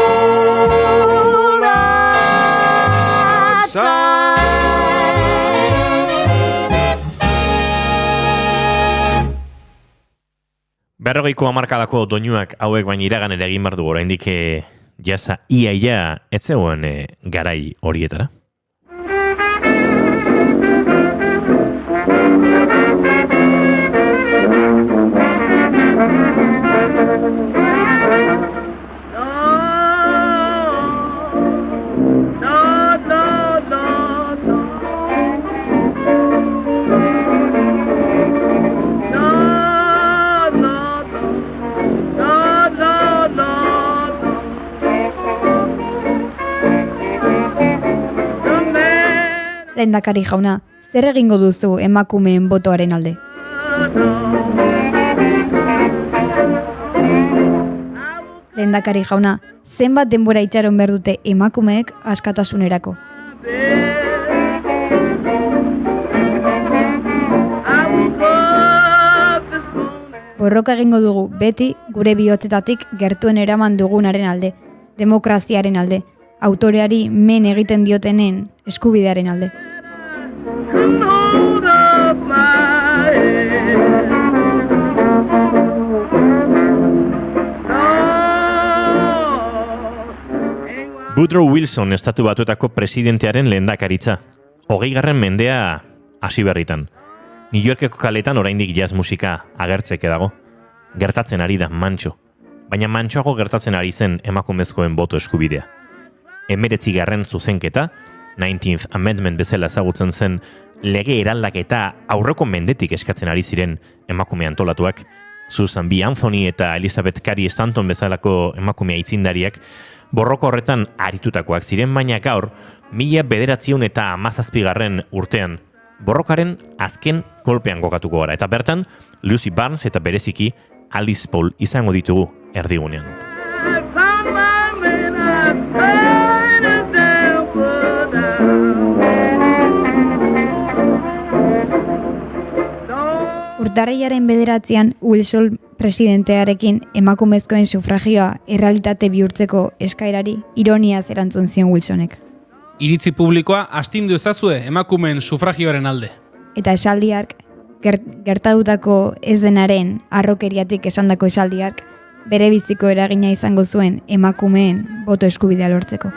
Berrogeiko hamarkadako doinuak hauek baina iraganera egin behar dugu oraindik jasa ia ez zegoen garai horietara. Lehendakari jauna, zer egingo duzu emakumeen botoaren alde? Lehendakari jauna, zenbat denbora itxaron behar dute emakumeek askatasunerako? Borroka egingo dugu beti gure bihotzetatik gertuen eraman dugunaren alde, demokraziaren alde, autoreari men egiten diotenen eskubidearen alde. Woodrow Wilson estatu batuetako presidentearen lehendakaritza. 20. mendea hasi berritan. New Yorkeko kaletan oraindik jazz musika agertzeke dago. Gertatzen ari da mantxo. Baina mantxoago gertatzen ari zen emakumezkoen boto eskubidea. 19. zuzenketa, 19th Amendment bezala ezagutzen zen lege eraldaketa aurreko mendetik eskatzen ari ziren emakume antolatuak, Susan B. Anthony eta Elizabeth Cary Stanton bezalako emakume aitzindariak borroko horretan aritutakoak ziren, baina gaur 1917 urtean borrokaren azken kolpean gokatuko gara. Eta bertan, Lucy Barnes eta bereziki Alice Paul izango ditugu erdigunean. Urtarrilaren 9 Wilson presidentearekin emakumezkoen sufragioa errealitate bihurtzeko eskaerari ironiaz erantzun zion Wilsonek. Iritzi publikoa astindu ezazue emakumeen sufragioaren alde. Eta esaldiak, gertatutako ez denaren harrokeriatik esandako esaldiak, bere biziko eragina izango zuen emakumeen boto eskubidea lortzeko.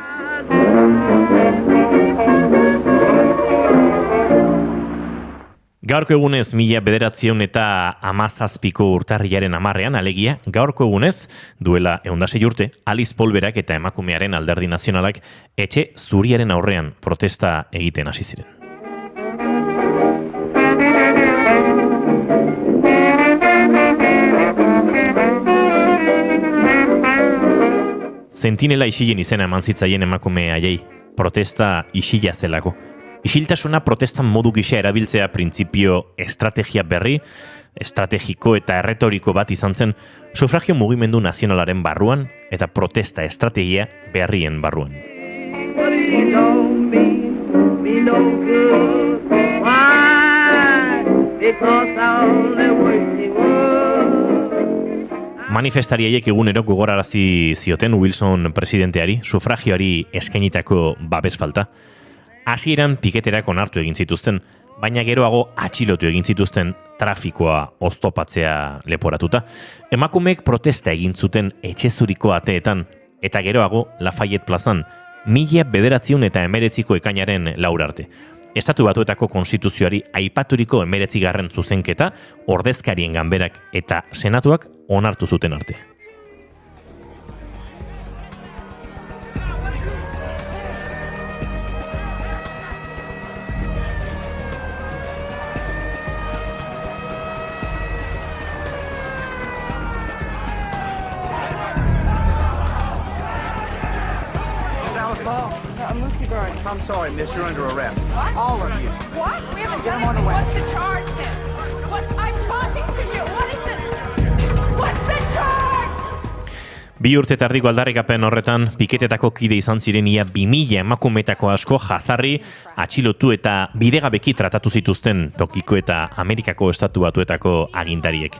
Gaurko egunez 1917 urtarrilaren 10ean, alegia, gaurko egunez, duela 106 urte, Alice Paul berak eta emakumearen alderdi nazionalak etxe zuriaren aurrean protesta egiten hasi ziren. Sentinela isilen izena eman zitzaien emakume haiei, protesta isila zelako. Isiltasuna protestan modu gisa erabiltzea printzipio estrategia berri, estrategiko eta erretoriko bat izan zen sufragio mugimendu nazionalaren barruan eta protesta estrategia berrien barruan. Manifestariaiek egunero gogorarazi zioten Wilson presidenteari sufragioari eskainitako babes falta. Hasieran piketerak onartu egin zituzten, baina geroago atxilotu egin zituzten trafikoa oztopatzea leporatuta. Emakumeek protesta egin zuten etxezuriko ateetan, eta geroago Lafayette plazan, 1919 ekainaren 4 arte. Estatu Batuetako konstituzioari aipaturiko 19. zuzenketa ordezkarien ganberak eta senatuak onartu zuten arte. I'm sorry, miss, you're under arrest. What? All of you. What? We haven't done anything. What's the charge then? What? I'm talking to you. What is it? What's the charge? 2 urte tardiko aldarrikapen horretan, piketetako kide izan ziren ia 2000 emakumeetako asko jazarri, atxilotu eta bidegabeki tratatu zituzten tokiko eta Amerikako Estatu Batuetako agintariek.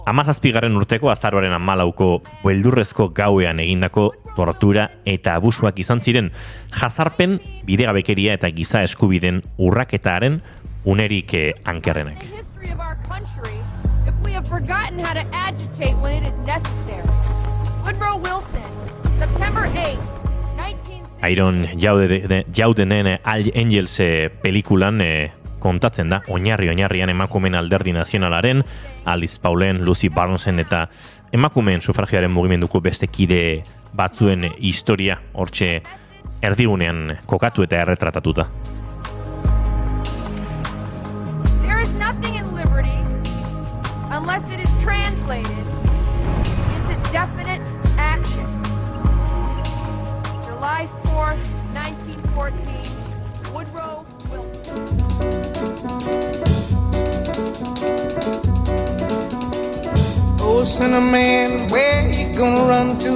17. urteko azaroaren 14ko beldurrezko gauean egindako tortura eta abusuak izan ziren jazarpen, bidegabekeria eta giza eskubiden urraketaren unerik ankerrenak. Iron Jaudenen Angels pelikulan kontatzen da, oinarrian emakumeen alderdi nazionalaren, Alice Paulen, Lucy Barnesen eta emakumeen sufragioaren mugimenduko beste kide batzuen historia hortxe erdigunean kokatu eta erretratatuta. There is nothing in liberty unless it is translated into definite action. July 4th, 1914, Woodrow Wilson. Cinnamon, where you gonna run to?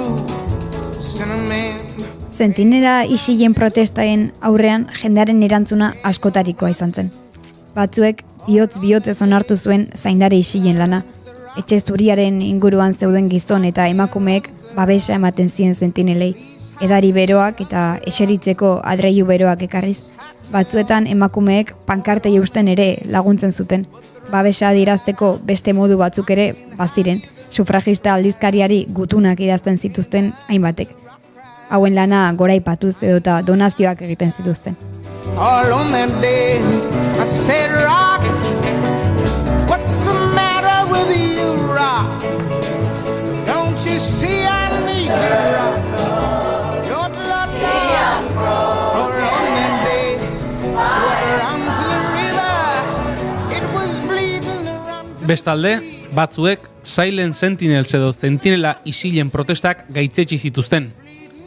Cinnamon. Sentinela isilen protestaen aurrean jendearen erantzuna askotarikoa izan zen. Batzuek bihotz-bihotzez onartu zuen zaindare isilen lana. Etxe zuriaren inguruan zeuden gizon eta emakumeek babesa ematen zien sentinelei. Edari beroak eta eseritzeko adreilu beroak ekarriz. Batzuetan emakumeek pankartei eusten ere laguntzen zuten. Babesa adierazteko beste modu batzuk ere baziren. Sufragista aldizkariari gutunak idazten zituzten hainbatek. Hauen lana goraipatuz edota donazioak egiten zituzten. All on that day, I said, Rock, what's the matter with you, Rock? Don't you see I need you, Rock? Lord, Lord, Lord. All on that day, sweat around to the river, it was bleeding around. Bestalde, batzuek Silent Sentinels edo Sentinela isilen protestak gaitzetsi zituzten.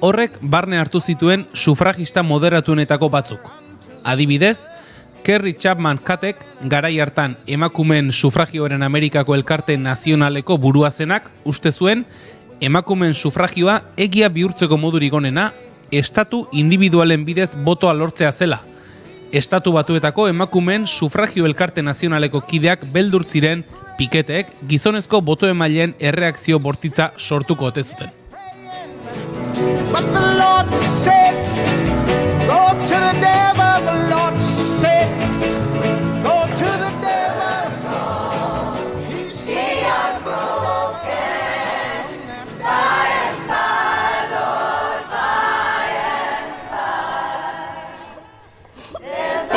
Horrek barne hartu zituen sufragista moderatuenetako batzuk. Adibidez, Kerry Chapman Catek garai hartan emakumeen sufragioaren Amerikako elkarte nazionaleko burua zenak uste zuen emakumeen sufragioa egia bihurtzeko modurik onena estatu individualen bidez botoa lortzea zela. Estatu Batuetako emakumeen sufragio elkarte nazionaleko kideak beldur ziren piketeek gizonezko boto emaileen erreakzio bortitza sortuko ote zuten. But the Lord said, go to the devil. The Lord said, go to the devil. He said, I'm broken by and by, Lord, by and by. There's a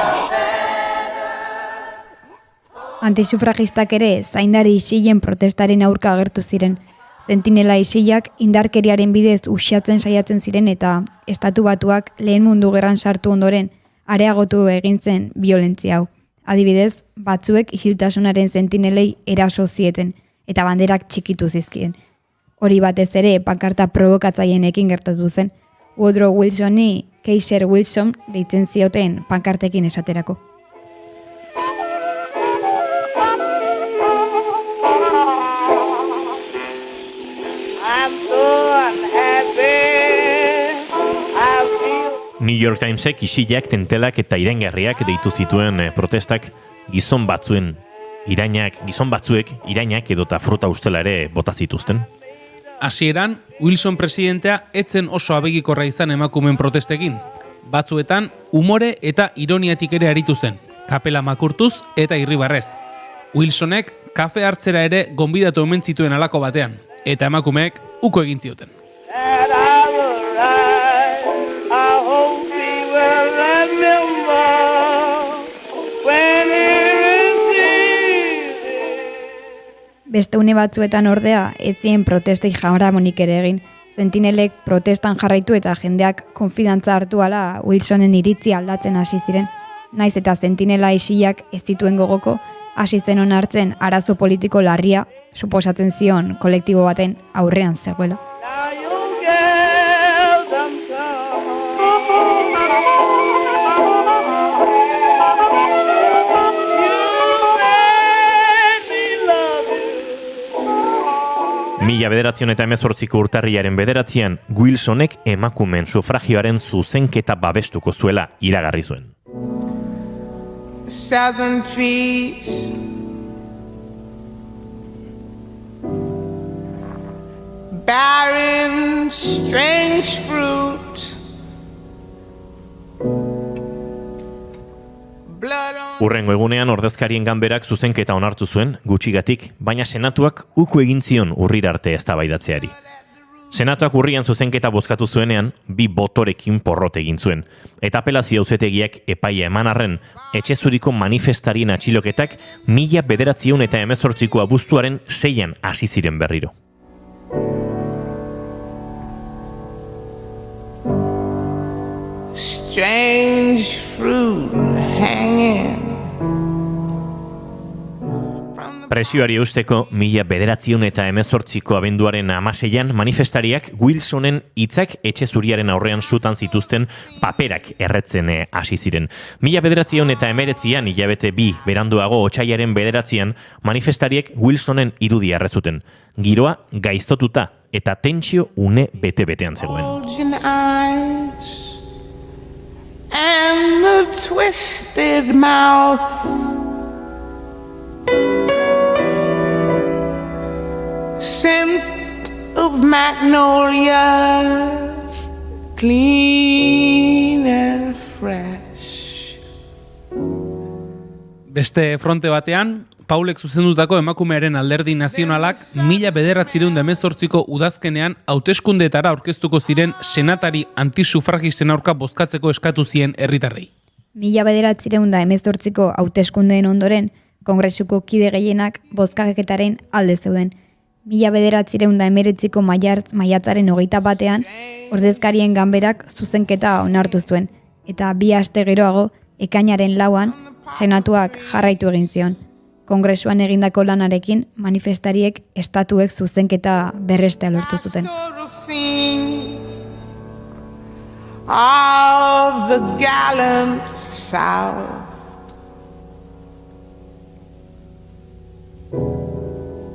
Antisufragistak ere zaindari isilen protestaren aurka agertu ziren. Sentinela isilak indarkeriaren bidez uxatzen saiatzen ziren eta Estatu Batuak Lehen Mundu Gerran sartu ondoren areagotu egin zen biolentzia hau. Adibidez, batzuek isiltasunaren sentinelei eraso zieten eta banderak txikitu zizkien. Hori batez ere pankarta provokatzaienekin gertatu zen. Woodrow Wilsoni Kaiser Wilson deitzen zioten pankartekin esaterako. New York Timesek isilak, tentelak eta iraingarriak deitu zituen protestak gizon batzuek irainak edota fruta ustela ere bota zituzten. Hasieran, Wilson presidentea etzen oso abegikorra izan emakumeen protestekin. Batzuetan, umore eta ironiatik ere aritu zen, kapela makurtuz eta irribarrez. Wilsonek kafe hartzera ere gonbidatu omen zituen halako batean, eta emakumeek uko egin zioten. Beste une batzuetan ordea, ez zien protestek jaramonik ere egin. Sentinelek protestan jarraitu eta jendeak konfidantza hartu ala Wilsonen iritzi aldatzen hasi ziren. Naiz eta sentinela isilak ez dituen gogoko, hasi zen onartzen arazo politiko larria suposatzen zion kolektibo baten aurrean zegoela. Mila 1918ko urtarrilaren 9 Wilsonek emakumeen sufragioaren zuzenketa babestuko zuela iragarri zuen. Southern trees, barren, strange fruit, Urrengo egunean ordezkarien ganberak zuzenketa onartu zuen, gutxigatik, baina senatuak uko egin zion urrira arte eztabaidatzeari. Senatuak urrian zuzenketa bozkatu zuenean, 2 botorekin porrot egin zuen, eta apelazio auzetegiak epaia eman arren, etxezuriko manifestarien atxiloketak 1918ko abuztuaren 6an hasi ziren berriro. strange fruit hanging from the Presioari eusteko 1918ko abenduaren 16an manifestariak Wilsonen hitzak etxe zuriaren aurrean sutan zituzten paperak erretzen hasi ziren. 1919an hilabete 2 beranduago otsailaren 9an manifestariek Wilsonen irudia errezuten. Giroa gaiztotuta eta tentsio une bete-betean zegoen. And the twisted mouth, scent of magnolia, clean and fresh. Beste fronte batean, Paulek zuzendutako emakumearen alderdi nazionalak 1918ko udazkenean hauteskundeetara aurkeztuko ziren senatari antisufragisten aurka bozkatzeko eskatu zien herritarrei. 1918ko hauteskundeen ondoren, Kongresuko kide gehienak bozkaketaren alde zeuden. 1919ko maiatzaren 21ean, ordezkarien ganberak zuzenketa onartu zuen, eta 2 aste geroago, ekainaren 4an, senatuak jarraitu egin zion. Kongresuan egindako lanarekin manifestariek estatuek zuzenketa berrestea lortu zuten. Of the gallant South,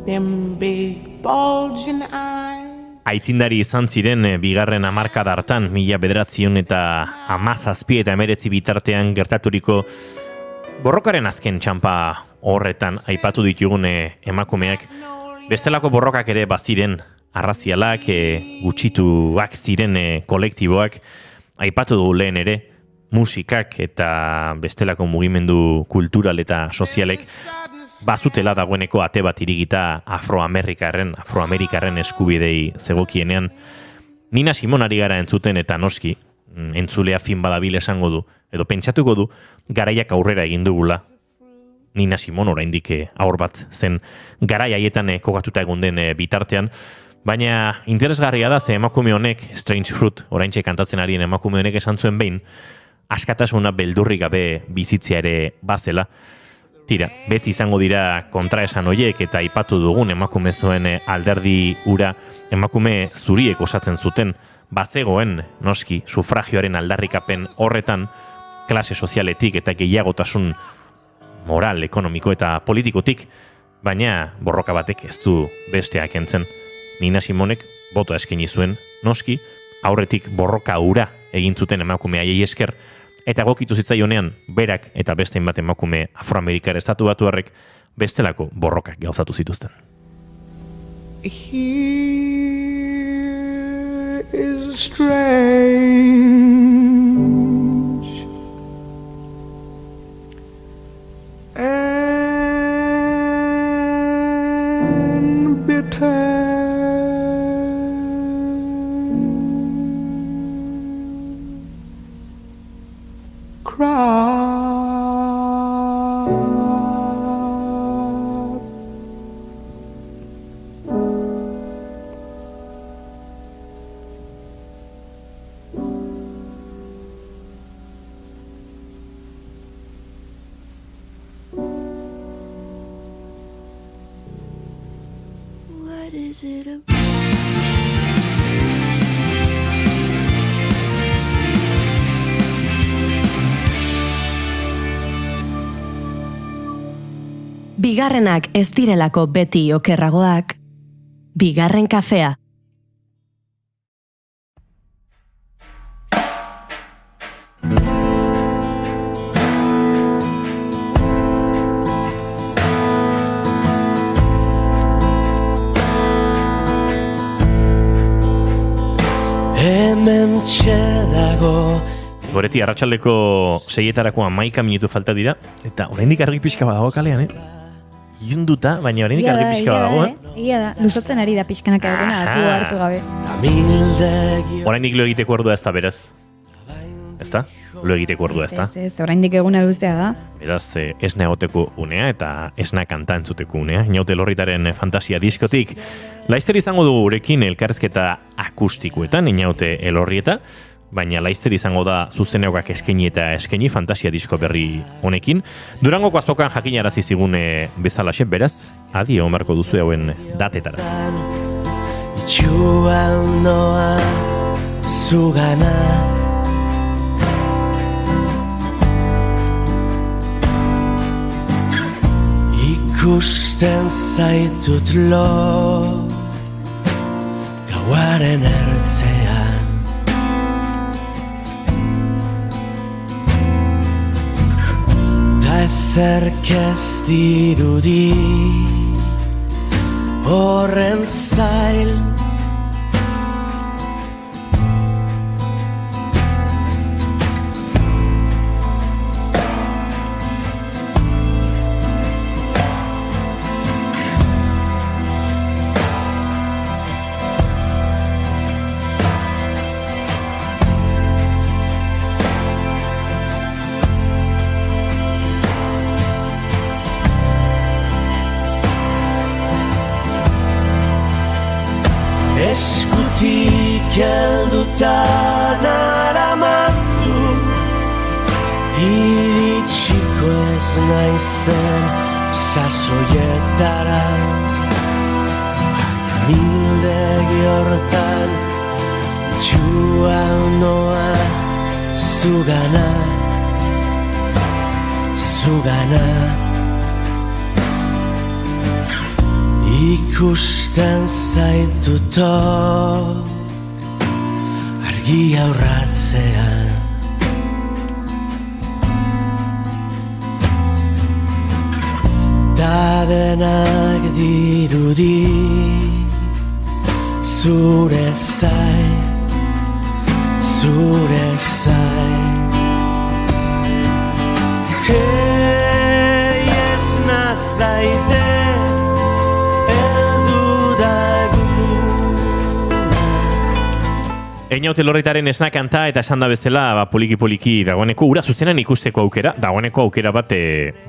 them big bulging eyes. Aitzindari izan ziren bigarren hamarkada hartan 1917 eta 19 bitartean gertaturiko borrokaren azken txanpa horretan aipatu ditugun emakumeak. Bestelako borrokak ere baziren, arrazialak, gutxituak ziren kolektiboak, aipatu dugu lehen ere, musikak eta bestelako mugimendu kultural eta sozialek bazutela dagoeneko ate bat irigita afroamerikarren eskubidei zegokienean. Nina Simon ari gara entzuten eta noski, entzulea fin badabil esango du, edo pentsatuko du, garaiak aurrera egin dugula. Nina Simon oraindik aur bat zen garai haietan kokatuta egon den bitartean, baina interesgarria da ze emakume honek, Strange Fruit, oraintxe kantatzen arien emakume honek esan zuen behin, askatasuna beldurrik gabe bizitzea ere bazela. Tira, beti izango dira kontraesan hoiek eta aipatu dugun emakume zuen alderdi ura emakume zuriek osatzen zuten, bazegoen noski sufragioaren aldarrikapen horretan klase sozialetik eta gehiagotasun moral, ekonomiko eta politikotik, baina borroka batek ez du besteak entzen. Nina Simonek botoa eskaini zuen, noski, aurretik borroka ura egin zuten emakume haiei esker, eta egokitu zitzaionean berak eta beste hainbat emakume afroamerikar estatu batuarrek bestelako borrokak gauzatu zituzten. Here is strange and bitter. What is it about? Bigarrenak ez direlako beti okerragoak, bigarren kafea. Hemen txedago. Goreti, arratsaldeko 6etarako 11 minutu falta dira, eta oraindik argi pixka badago kalean, Iunduta, baina oraindik argi pixka badago, Ia da, luzatzen ari da pixkanaka eguna, atu hartu gabe. Oraindik lo egiteko ordua ez da, beraz. Ez da? Lo egiteko ordua ez da. Ez, oraindik eguna luzea da. Beraz, esna egoteko unea eta esna kanta entzuteko unea. Inaute Lorritaren fantasia diskotik. Laizter izango dugu gurekin elkarrezketa akustikoetan, Inaute Elorrieta. baina laizter izango da zuzeneokak eskaini eta eskaini fantasia disko berri honekin. Durangoko azokan jakinarazi zigun bezalaxe, beraz, adi omarko duzu hauen datetara. Itxuan noa zugana ikusten zaitut lo gauaren ertzean ta ezerk ez dirudi horren zail eskutik helduta naramazu iritsiko ez naizen sasoietarantz amildegi hortan itxuan noa zugana ikusten zaituto argi aurratzean da denak dirudi zure zai Hey, ez nazaitez Einaute Lorritaren esnakanta eta esan da bezala poliki-poliki dagoeneko ura zuzenan ikusteko aukera, dagoeneko aukera bat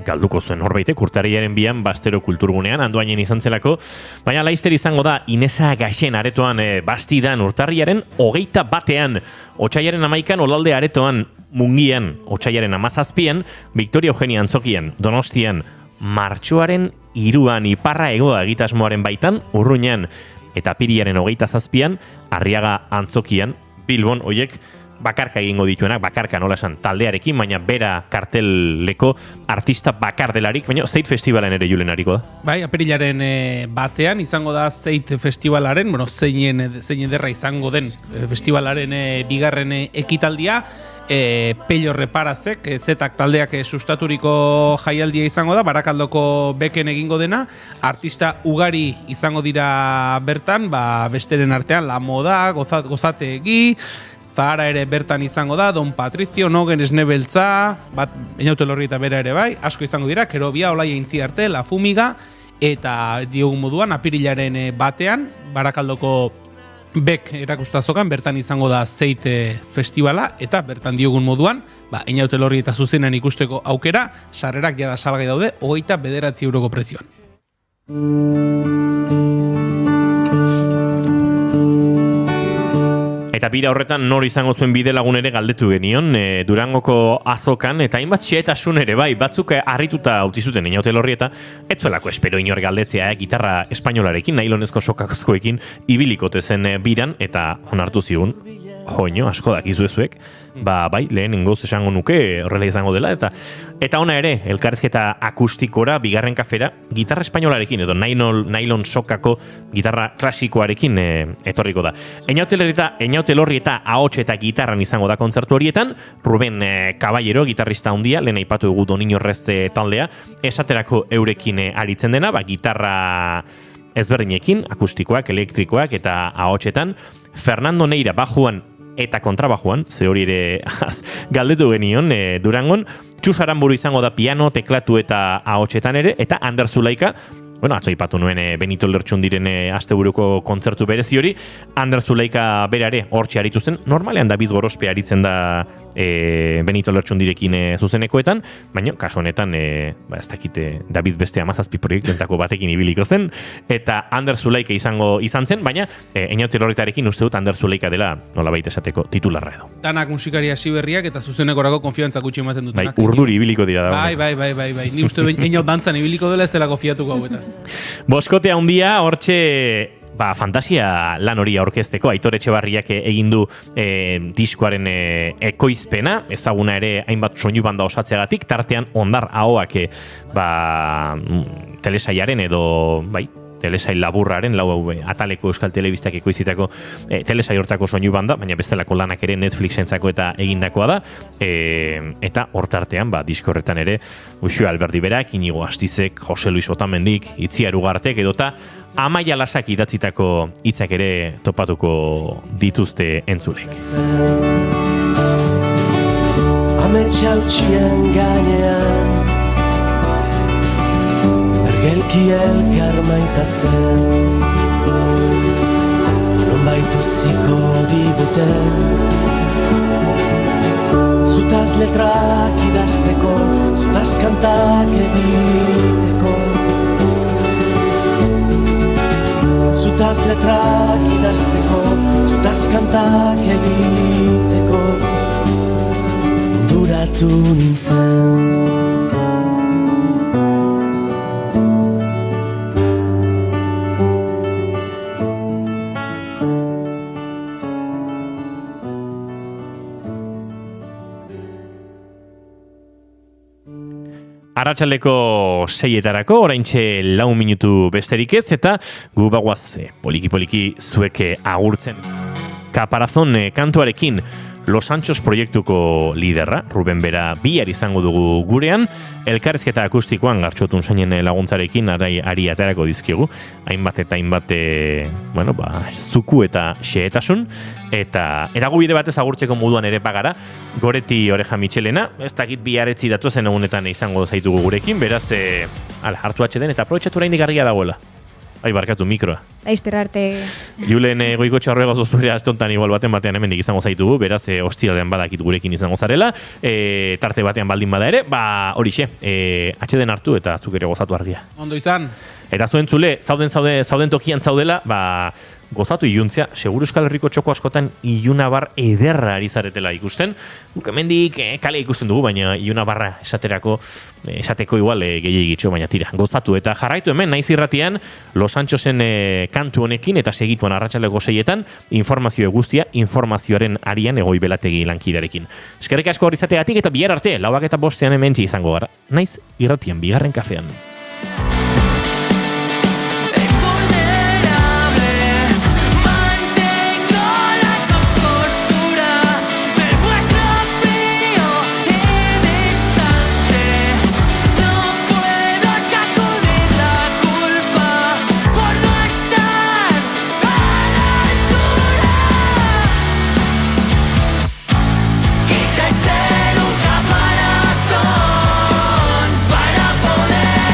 galduko zuen horbaitek urtarriaren bian Bastero kulturgunean Andoainen izan zelako, baina laizter izango da Inesa Gaxen aretoan Bastidan urtarriaren 21ean, Otsaiaren 11an Olalde aretoan Mungian, Otsaiaren 17an Victoria Eugenia Antzokian, Donostian, martxoaren 3an Iparra Hegoa egitasmoaren baitan, Urruñan, eta Apiriaren 27an, Arriaga Antzokian, Bilbon, hoiek bakarka egingo dituenak, bakarka nola esan taldearekin, baina bera karteleko artista bakar delarik, baina Zeit Festivalen ere julen hariko da. Bai, Apirilaren batean izango da Zeit Festivalaren, zein ederra izango den festivalaren bigarren ekitaldia, Pello Reparazek, Zetak taldeak sustaturiko jaialdia izango da, Barakaldoko beken egingo dena, artista ugari izango dira bertan, besteren artean La Moda, Gozategi, Zahara ere bertan izango da, Don Patricio, Nogen Esnebeltza, Einaute Lorrieta bera ere bai, asko izango dira, Kerobia, Olaia Intzi arte, La Fumiga, eta diogun moduan, Apirilaren batean, Barakaldoko Bek erakustazokan bertan izango da Zeit Festivala eta bertan diogun moduan, Einaute Lorrieta zuzenean ikusteko aukera, sarrerak jada salgai daude, 29 euroko prezioan. Eta bira horretan nor izango zuen bide lagun ere galdetu genion, Durangoko azokan, eta hainbat xehetasun ere bai, batzuk harrituta utzi zuten Einaute Lorrieta, ez zuelako espero inor galdetzea, gitarra espainolarekin, nailonezko sokakozkoekin ibilikote zen biran, eta onartu zigun, joño, asko dakizuezuek, bai, lehen ingoz esango nuke, horrela izango dela, eta ona ere, elkarrizketa akustikora, bigarren kafera, gitarra espainolarekin, edo nailon sokako gitarra klasikoarekin etorriko da. Einaute Lorrieta ahots eta gitarran izango da kontzertu horietan, Ruben Caballero, gitarrista handia, lehen aipatu dugu Donin Horrez taldea, esaterako eurekin aritzen dena, gitarra ezberdinekin, akustikoak, elektrikoak eta ahotsetan, Fernando Neira bajuan eta kontrabajuan, ze hori ere galdetu genion Durangon, Txus Aramburu izango da piano, teklatu eta ahotsetan ere, eta Ander Zulaika, atzo ipatu nuen Benito Lertxundiren asteburuko kontzertu berezi hori, Ander Zulaika berare hortxe aritu zen, normalean David Gorospe aritzen da Benito Lertxundirekin zuzenekoetan, baina kasu honetan ez dakite David beste 17 proiektuentako batekin ibiliko zen, eta Ander Zuleika izan zen, baina Eñauti Lorritarekin uste dut Ander Zuleika dela nolabait esateko titularra edo. Danak musikari hasi berriak eta zuzenekorako konfiantza gutxi ematen dutenak. Bai, urduri ibiliko dira da. Bai. Ni uste Eñaut dantzan ibiliko dela ez delako fiatuko hauetaz. Boskote handia, hortxe fantasia lan hori aurkezteko Aitor Etxebarriak egin du diskoaren ekoizpena, ezaguna ere hainbat soinu banda osatzeagatik, tartean Ondar Ahoak telesaiaren edo telesail laburraren, ataleko Euskal Telebistak ekoizitako telesai hortako soinu banda, baina bestelako lanak ere Netflixentzako eta egindakoa da, eta hortartean disko horretan ere Uxue Alberdi berak, Inigo Astizek, Jose Luis Otamendik, Itziar Ugartek edota Amaia Lasak idatzitako hitzak ere topatuko dituzte entzulek. Ametsa utxien gainean Ergelki elkar maitatzen Nonbait utziko diguten Zutaz letrak idazteko Zutaz kantak egiteko Zutaz letrak idazteko Zutaz kantak egiteko Duratu nintzen Arratsaldeko 6etarako, oraintxe 4 minutu besterik ez, eta gu bagoaz poliki-poliki zuek agurtzen. Kaparazon kantuarekin Los Anchos proiektuko liderra, Ruben Bera bihar izango dugu gurean, elkarrizketa akustikoan Gartxotun Sainen laguntzarekin ari aterako dizkigu, hainbat eta hainbat zuku eta xehetasun, eta gubide batez agurtzeko moduan ere pagara, Goreti Oreja Michelena, ez dakit biharetzi datozen egunetan izango zaitugu gurekin, beraz, hartu atxeden eta aprobetxatu oraindik argia dagoela. Barkatu mikroa. Laizter arte. Julen Goikotxo Arruega zuzure astontan igual batean hemendik izango zaitugu, beraz ostiralean badakit gurekin izango zarela, tarte batean baldin bada ere, horixe, atxeden hartu eta zuk ere gozatu argia. Ondo izan. Eta zuen zule, zauden tokian zaudela, gozatu iluntzea, seguru Euskal Herriko txoko askotan ilunabar ederra ari zaretela ikusten. Guk hemendik kale ikusten dugu, baina ilunabarra esateko igual gehiagitxo, baina tira, gozatu. Eta jarraitu hemen, naiz irratian, Los Anchosen kantu honekin, eta segituan arratsaldeko 6etan, informazio guztia, informazioaren arian egoi belategi lankidarekin. Eskerrik asko hori izateagatik eta bihar arte, 4:05 hementsi izango gara. Naiz irratian, bigarren kafean. Quise ser un camarazón para poder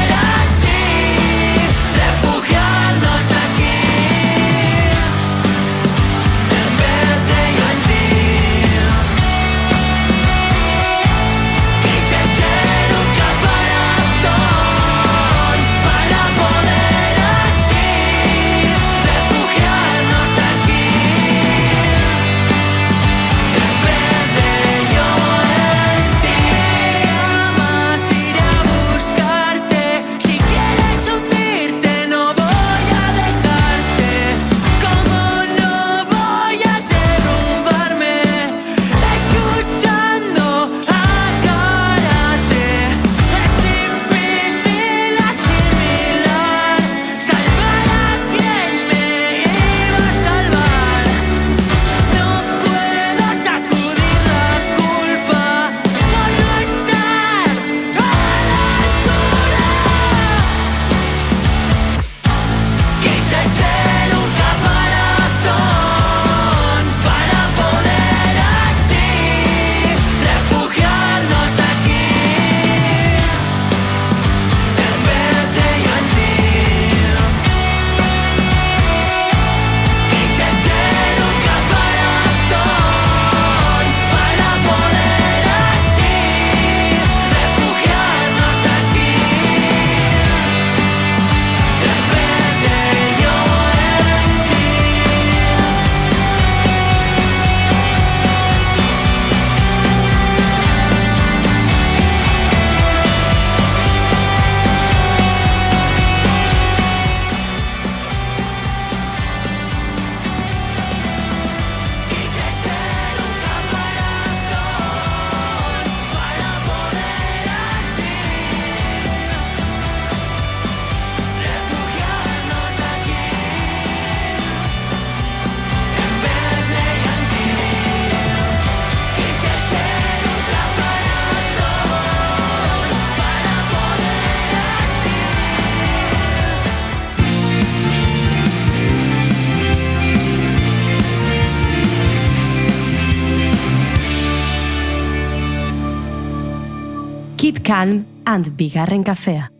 Keep calm and bigarren kafea.